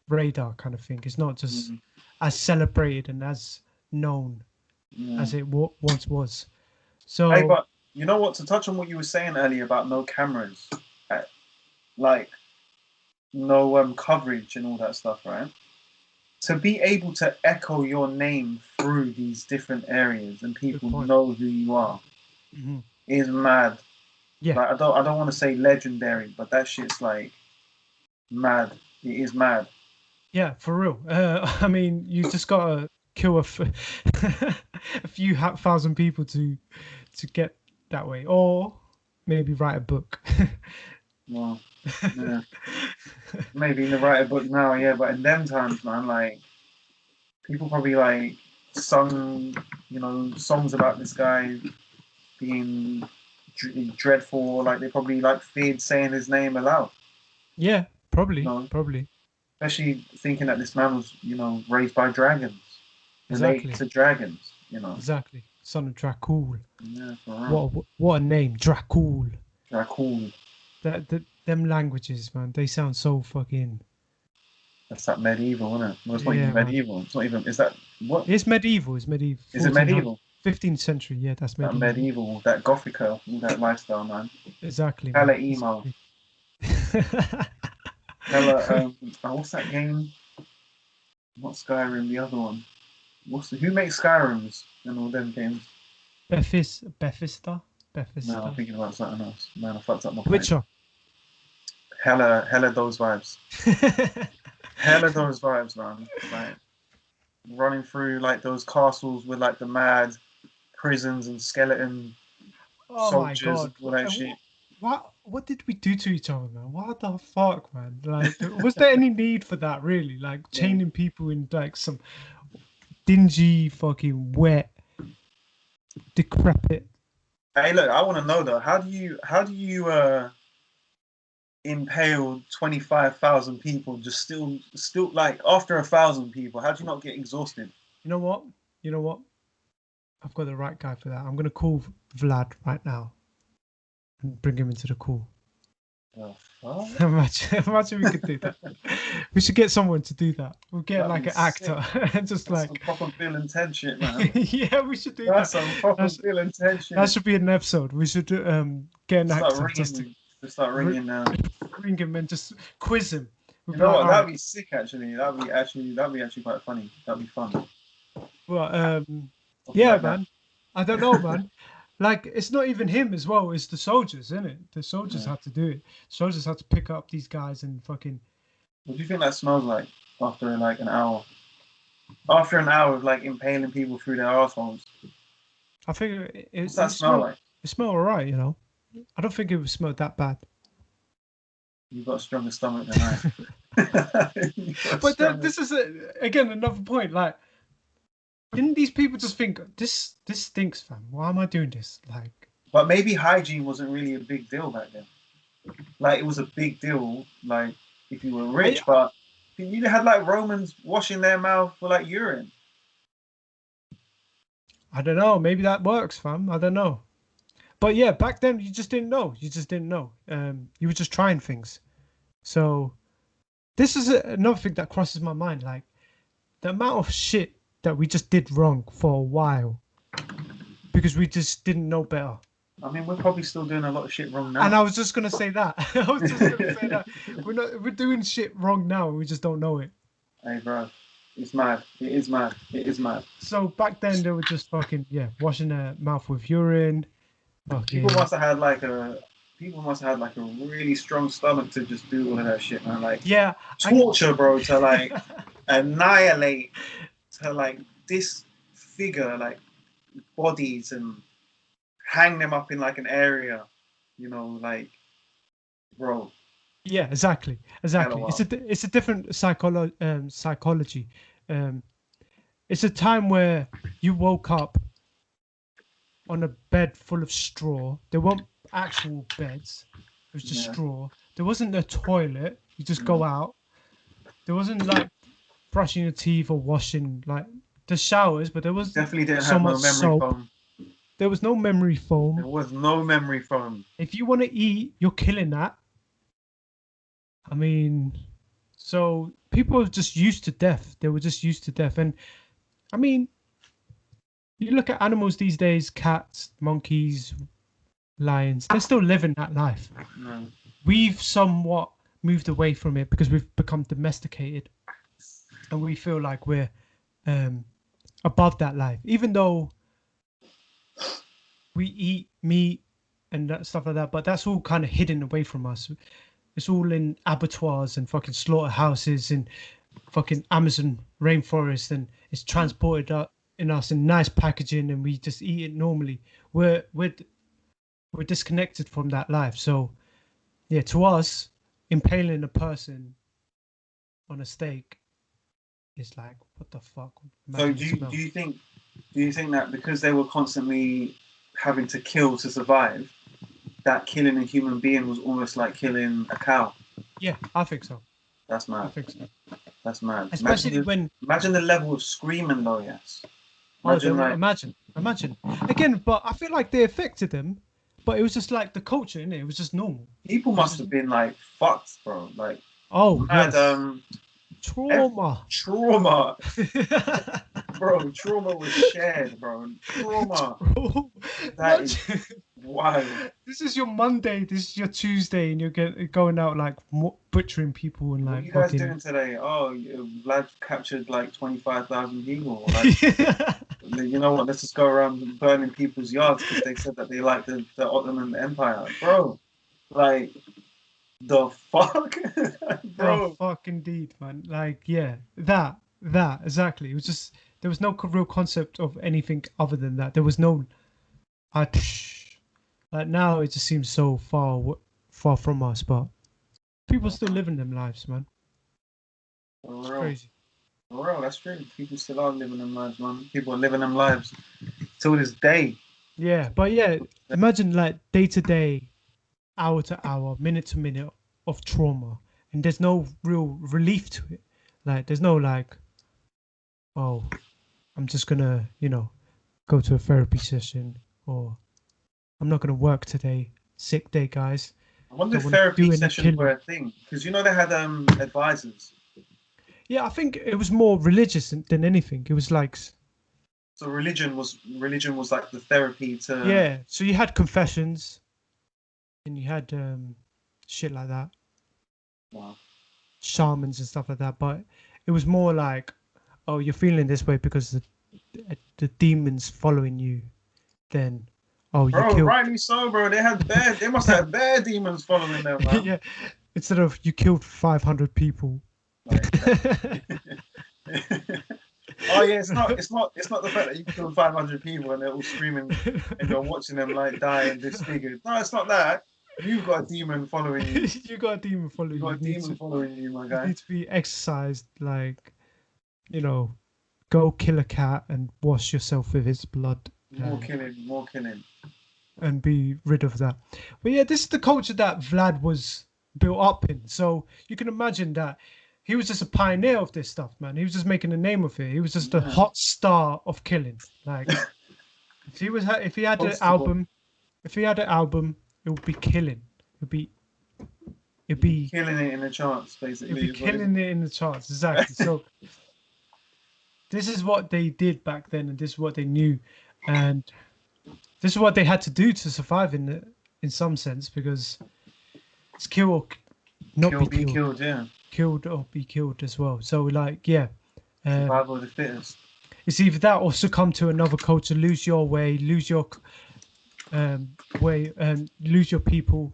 radar kind of thing. It's not just Mhm. as celebrated and as known Yeah. as it once was. Hey, So but you know what? To touch on what you were saying earlier about no cameras, uh, like no coverage and all that stuff, right? To be able to echo your name through these different areas and good people point. know who you are Hmm. is mad. Yeah, Like I don't want to say legendary, but that shit's like mad. It is mad. yeah, for real. I mean, you just gotta kill a few thousand people to get that way, or maybe write a book. Well, yeah. Maybe to write a book now, yeah, but in them times, man, like people probably like sung, songs about this guy being dreadful. Like they probably like feared saying his name aloud. Yeah, You probably, know, probably. especially thinking that this man was, raised by dragons. related exactly, to dragons. exactly. Son of Dracul. Yeah, for real. What a name, Dracul. Dracul. Them languages, man. They sound so fucking. That's that medieval, isn't it? Well, it's not even Yeah, man. medieval. It's not even. Is that what? It's medieval. It's medieval. Is it 1400, medieval? 15th century. Yeah, that's That medieval. medieval, that Gothica, all that lifestyle, man. Exactly, Hella man. emo. Exactly. Hella. What's that game? Not Skyrim. The other one. Who makes Skyrims and all them games? Bethesda. No, I'm Bethesda. thinking about something else. Man, I fucked up my point. Witcher. Hella those vibes. Hella those vibes, man. Like running through like those castles with like the mad prisons and skeleton Oh my soldiers and god. all that shit. What did we do to each other, man? What the fuck, man? Like, was there any need for that, really? Like, Yeah. chaining people in like some dingy, fucking wet, decrepit. Hey, look, I want to know though, how do you impale 25,000 people just still like after 1,000 people? How do you not get exhausted? You know what? You know what? I've got the right guy for that. I'm gonna call Vlad right now and bring him into the call. The fuck? Imagine we could do that. We should get someone to do that. We'll get That'd like be an actor and just That's some like, proper Bill and Ted shit, man. yeah, we should do That's that. some proper That's, Bill and Ted shit. that should be an episode. We should get an Start actor just to ringing, start ringing. ring him and just quiz him. We'll You be know like, what? all That'd right, be sick. Actually, that'd be actually quite funny. That'd be fun. well, Something yeah, like that. man. I don't know, man. Like, it's not even him as well. It's the soldiers, isn't it? The soldiers Yeah. had to do it. Soldiers had to pick up these guys and fucking. What do you think that smells like after like an hour? After an hour of like impaling people through their assholes, I think what's that smell like? it smell alright, you know. I don't think it would smell that bad. You've got a stronger stomach than I. You've got a But stronger- this is again another point. Like, didn't these people just think this stinks, fam? Why am I doing this? Like, But maybe hygiene wasn't really a big deal back then. Like it was a big deal, like if you were rich, but you had like Romans washing their mouth for like urine. I don't know. Maybe that works, fam. I don't know. But yeah, back then you just didn't know. You just didn't know. You were just trying things. So this is another thing that crosses my mind. Like the amount of shit that we just did wrong for a while because we just didn't know better. I mean, we're probably still doing a lot of shit wrong And now. I was just gonna say that. I was just gonna say that we're doing shit wrong now. We just don't know it. Hey, bro, it's mad. It is mad. It is mad. So back then they were just fucking washing their mouth with urine. Fucking People must have had like a really strong stomach to just do all of that shit, man. Like yeah, torture, bro, to like annihilate, to like disfigure like bodies and hang them up in like an area, like, bro. yeah, exactly. LOL. It's a different psychology. It's a time where you woke up on a bed full of straw. There weren't actual beds. It was just Yeah. straw. There wasn't a toilet. You just go out. There wasn't like brushing your teeth or washing like the showers, but there was Definitely didn't so have no much memory soap. foam. There was no memory foam. There was no memory foam. If you want to eat, you're killing that. I mean, so people are just used to death. They were just used to death. And I mean, you look at animals these days, cats, monkeys, lions, they're still living that life. No. We've somewhat moved away from it because we've become domesticated and we feel like we're above that life. Even though we eat meat and that stuff like that, but that's all kind of hidden away from us. It's all in abattoirs and fucking slaughterhouses and fucking Amazon rainforest, and it's transported up in us in nice packaging, and we just eat it normally. We're disconnected from that life. So yeah, to us, impaling a person on a stake is like, what the fuck? So Imagine do you think that because they were constantly having to kill to survive, that killing a human being was almost like killing a cow? Yeah, I think so. That's I mad. think so. That's mad. especially when Imagine the level of screaming though, yes. oh, they Imagine were like imagine again. But I feel like they affected them, but it was just like the culture in it. It was just normal. people It was must just have been like fucked, bro. Like oh mad yes, trauma. trauma. Bro, trauma was shared, bro. Trauma. Bro, That is imagine wild. this is your Monday, this is your Tuesday, and going out like butchering people and What are like you guys fucking. doing today? Oh, Vlad captured like 25,000 people. Like, you know what? Let's just go around burning people's yards because they said that they like the Ottoman Empire, bro. Like the fuck, The bro. fuck indeed, man. Like, yeah, that exactly. It was just there was no real concept of anything other than that. There was no, I, like now it just seems so far from us, but people still living them lives, man. For It's real, crazy. for real. That's true. People still are living them lives, man. People are living them lives till this day. Yeah, but yeah, imagine like day to day, hour to hour, minute to minute of trauma, and there's no real relief to it. Like, there's no like, oh, I'm just gonna, go to a therapy session, or I'm not gonna work today. Sick day, guys. I wonder Don't if want to do therapy any sessions were killing. a thing because you know they had advisors. Yeah, I think it was more religious than anything. It was like, So religion was like the therapy to. yeah. So you had confessions, and you had shit like that, Wow. shamans and stuff like that. But it was more like, oh, you're feeling this way because the demons following you. Then, oh, you Bro, killed. rightly so, bro. They must have bear demons following them, man. Yeah, instead of you killed 500 people. Like, oh yeah, it's not the fact that you killed 500 people and they're all screaming and you're watching them like die and disfigured. No, it's not that. You've got a demon following you. You got a demon You've following got you. a demon following you, my You guy. need to be exercised, like, you know, go kill a cat and wash yourself with its blood, More killing, more killing. and be rid of that. But yeah, this is the culture that Vlad was built up in. So you can imagine that he was just a pioneer of this stuff, man. He was just making a name of it. He was just a Yeah. hot star of killing. Like, if he had an Constable. album, it would be killing. It'd be Killing it in the charts, it'd basically. be Is what killing it in the charts. Exactly. So this is what they did back then, and this is what they knew, and this is what they had to do to survive in some sense, because it's kill or not Kill, be be killed, killed, yeah. killed or be killed as well. So like, yeah, um, Survival of the fittest. it's either that or succumb to another culture, lose your way, lose your way, and lose your people,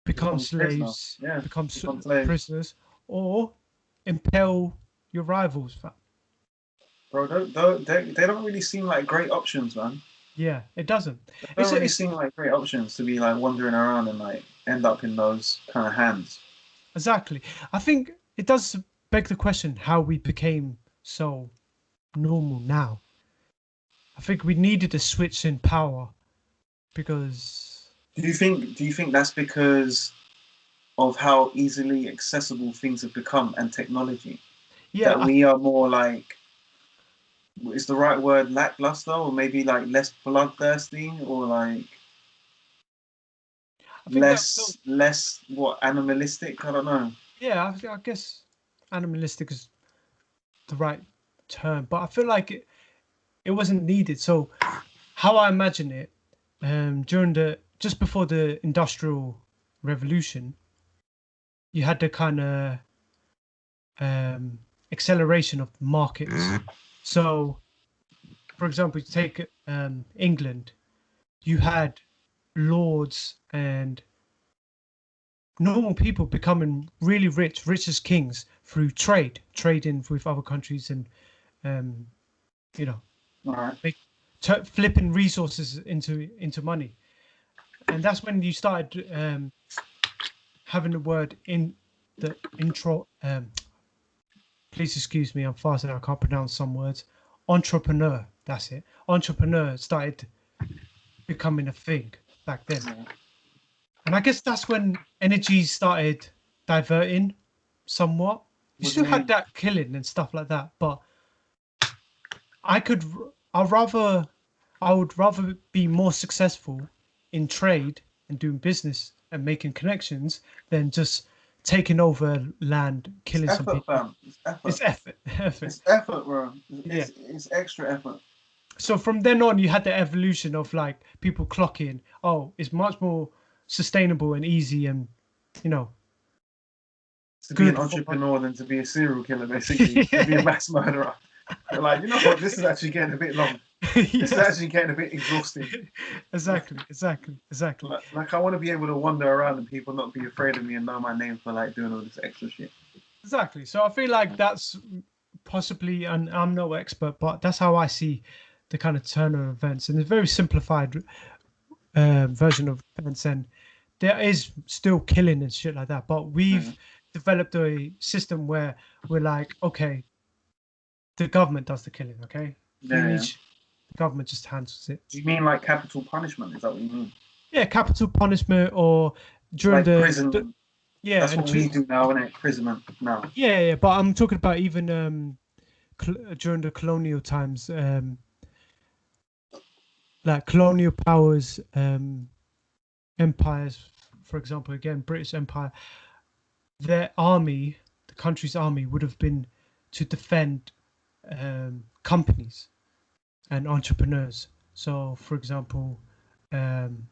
become Become a prisoner. slaves, Yeah. become Become slaves. prisoners, or impel your rivals. Bro, they don't really seem like great options, man. Yeah, it doesn't. They don't really It's seem like great options to be like wandering around and like end up in those kind of hands. exactly. I think it does beg the question how we became so normal now. I think we needed a switch in power because Do you think that's because of how easily accessible things have become and technology? yeah, That we are more like, is the right word lackluster, or maybe like less bloodthirsty, or like I think that so less what animalistic? I don't know. yeah, I guess animalistic is the right term, but I feel like it wasn't needed. So how I imagine it, during the just before the industrial revolution, you had the kind of acceleration of markets. So, for example, you take England, you had lords and normal people becoming really rich, rich as kings through trading with other countries, and um, you know, All right. make, flipping resources into money. And that's when you started having the word in the intro. Please excuse me, I'm fasting. I can't pronounce some words. Entrepreneur. That's it. Entrepreneur started becoming a thing back then. Yeah. And I guess that's when energy started diverting somewhat. You What do still you had mean? that killing and stuff like that, but I could, I rather, I would rather be more successful in trade and doing business and making connections than just taking over land, It's killing some effort, people. fam. It's effort. It's effort, effort. It's effort, bro. Yeah. It's extra effort. So from then on, you had the evolution of like people clocking. Oh, it's much more sustainable and easy, and you know, To be an good for. entrepreneur than to be a serial killer, basically, to be a mass murderer. They're like, you know what? This is actually getting a bit long. This is Yes. actually getting a bit exhausting. Exactly. Exactly. Exactly. Like I want to be able to wander around and people not be afraid of me and know my name for like doing all this extra shit. Exactly. So I feel like that's possibly, and I'm no expert, but that's how I see the kind of turn of events, and it's a very simplified version of events, and there is still killing and shit like that. But Yeah, we've developed a system where we're like, okay, the government does the killing. Okay, if you yeah, need, yeah. the government just handles it. Do you mean like capital punishment? Is that what you mean? Yeah, capital punishment or during Like the prison? yeah, That's and what we do now, isn't it? Imprisonment now. yeah, yeah. But I'm talking about even during the colonial times, like colonial powers, empires, for example, again, British Empire, their army, the country's army, would have been to defend companies and entrepreneurs. So, for example, um,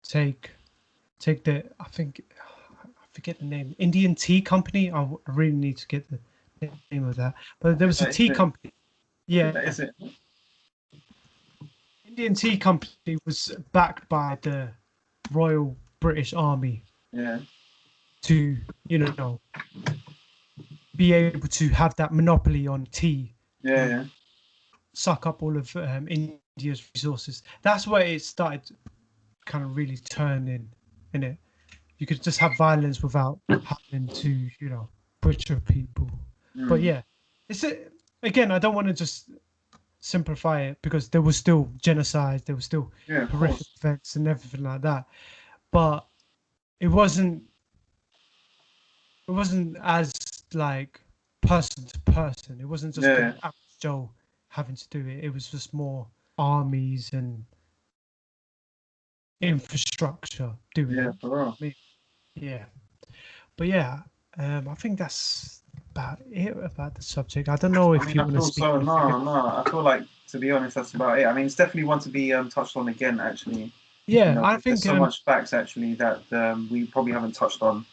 take take the I think I forget the name, Indian Tea Company. I really need to get the name of that. But I there think was a that is tea it. company. I think Yeah, that is it. Indian Tea Company was backed by the Royal British Army Yeah, to, you know, be able to have that monopoly on tea yeah, and yeah. suck up all of India's resources. That's where it started kind of really turning in it. You could just have violence without having to, butcher people. But Mm. yeah, again, I don't want to just simplify it because there was still genocide, there was still Yeah, of horrific course. events and everything like that. But it wasn't it wasn't as like person to person. It wasn't just the Yeah, average Joe having to do it. It was just more armies and infrastructure doing yeah, it. for real. Yeah, but yeah, I think that's about it about the subject. I don't know I if mean, you I want to feel speak so. anything No, else. no. I feel like, to be honest, that's about it. I mean, it's definitely one to be touched on again. Actually, Yeah, I there's think so much facts actually that we probably haven't touched on.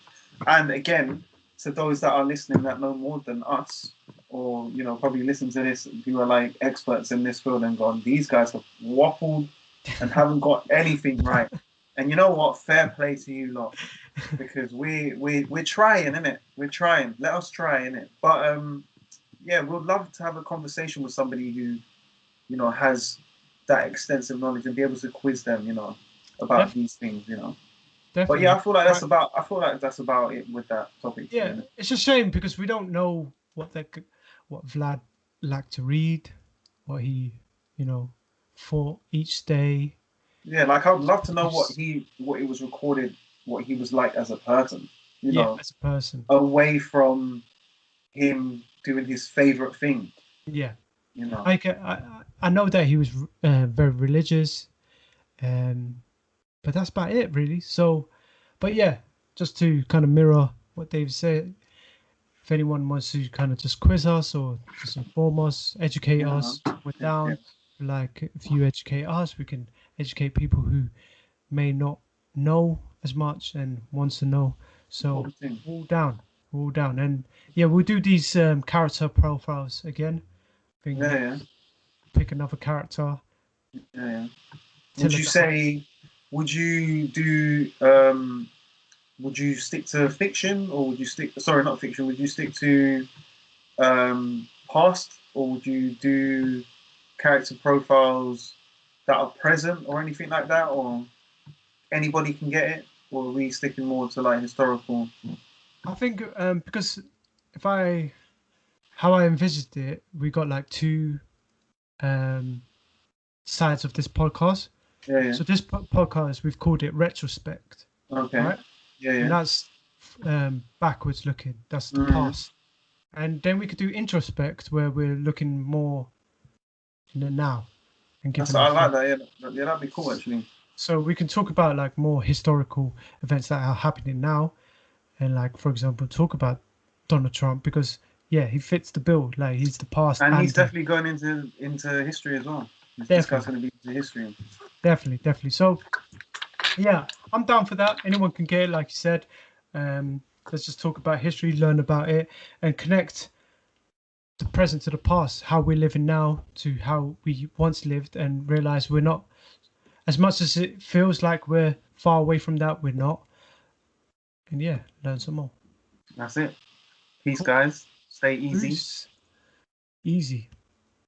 And again, to those that are listening that know more than us, or probably listen to this, who are like experts in this field and gone, these guys have waffled and haven't got anything right. And you know what? Fair play to you lot, because we're trying, innit? We're trying. Let us try, innit? But yeah, we'd love to have a conversation with somebody who has that extensive knowledge and be able to quiz them, about definitely, these things. But yeah, definitely. Right. I feel like that's about it with that topic, to be Yeah, honest. it's a shame because we don't know what Vlad liked to read, what he, you know, fought each day. Yeah, like I would love to know He's- what it was recorded, what he was like as a person, you Yeah, know, as a person. away from him doing his favorite thing, Yeah, you know. like I know that he was very religious, um, but that's about it really. So, but yeah, just to kind of mirror what Dave said, if anyone wants to kind of just quiz us or just inform us, educate Yeah, man. us, we're Yeah, down. Like if you educate us, we can educate people who may not know as much and wants to know. So important thing. all down, all down, and yeah, we'll do these character profiles again. I think Yeah, yeah, pick another character, yeah, yeah. tell Would it you to us. say, would you do, would you stick to fiction, or would you stick, sorry, not fiction, would you stick to past, or would you do character profiles that are present or anything like that, or anybody can get it, or are we sticking more to like historical? I think because if I how I envisaged it, we got like two um, sides of this podcast. Yeah, yeah. So this podcast we've called it Retrospect, Okay. right? Yeah, And yeah. that's backwards looking. That's the Mm. past. And then we could do introspect, where we're looking more in the now and That's giving I our like thought. that. Yeah, that'd be cool actually. So we can talk about like more historical events that are happening now, and like for example, talk about Donald Trump because yeah, he fits the bill. Like he's the past And he's and definitely going into history as well. This guy's definitely, going to be into history. definitely. So yeah, I'm down for that. Anyone can get it, like you said. Let's just talk about history, learn about it, and connect the present to the past, how we're living now to how we once lived, and realize we're not, as much as it feels like we're far away from that, we're not. And yeah, learn some more. That's it. Peace, Cool. guys. Stay easy. Peace. Easy.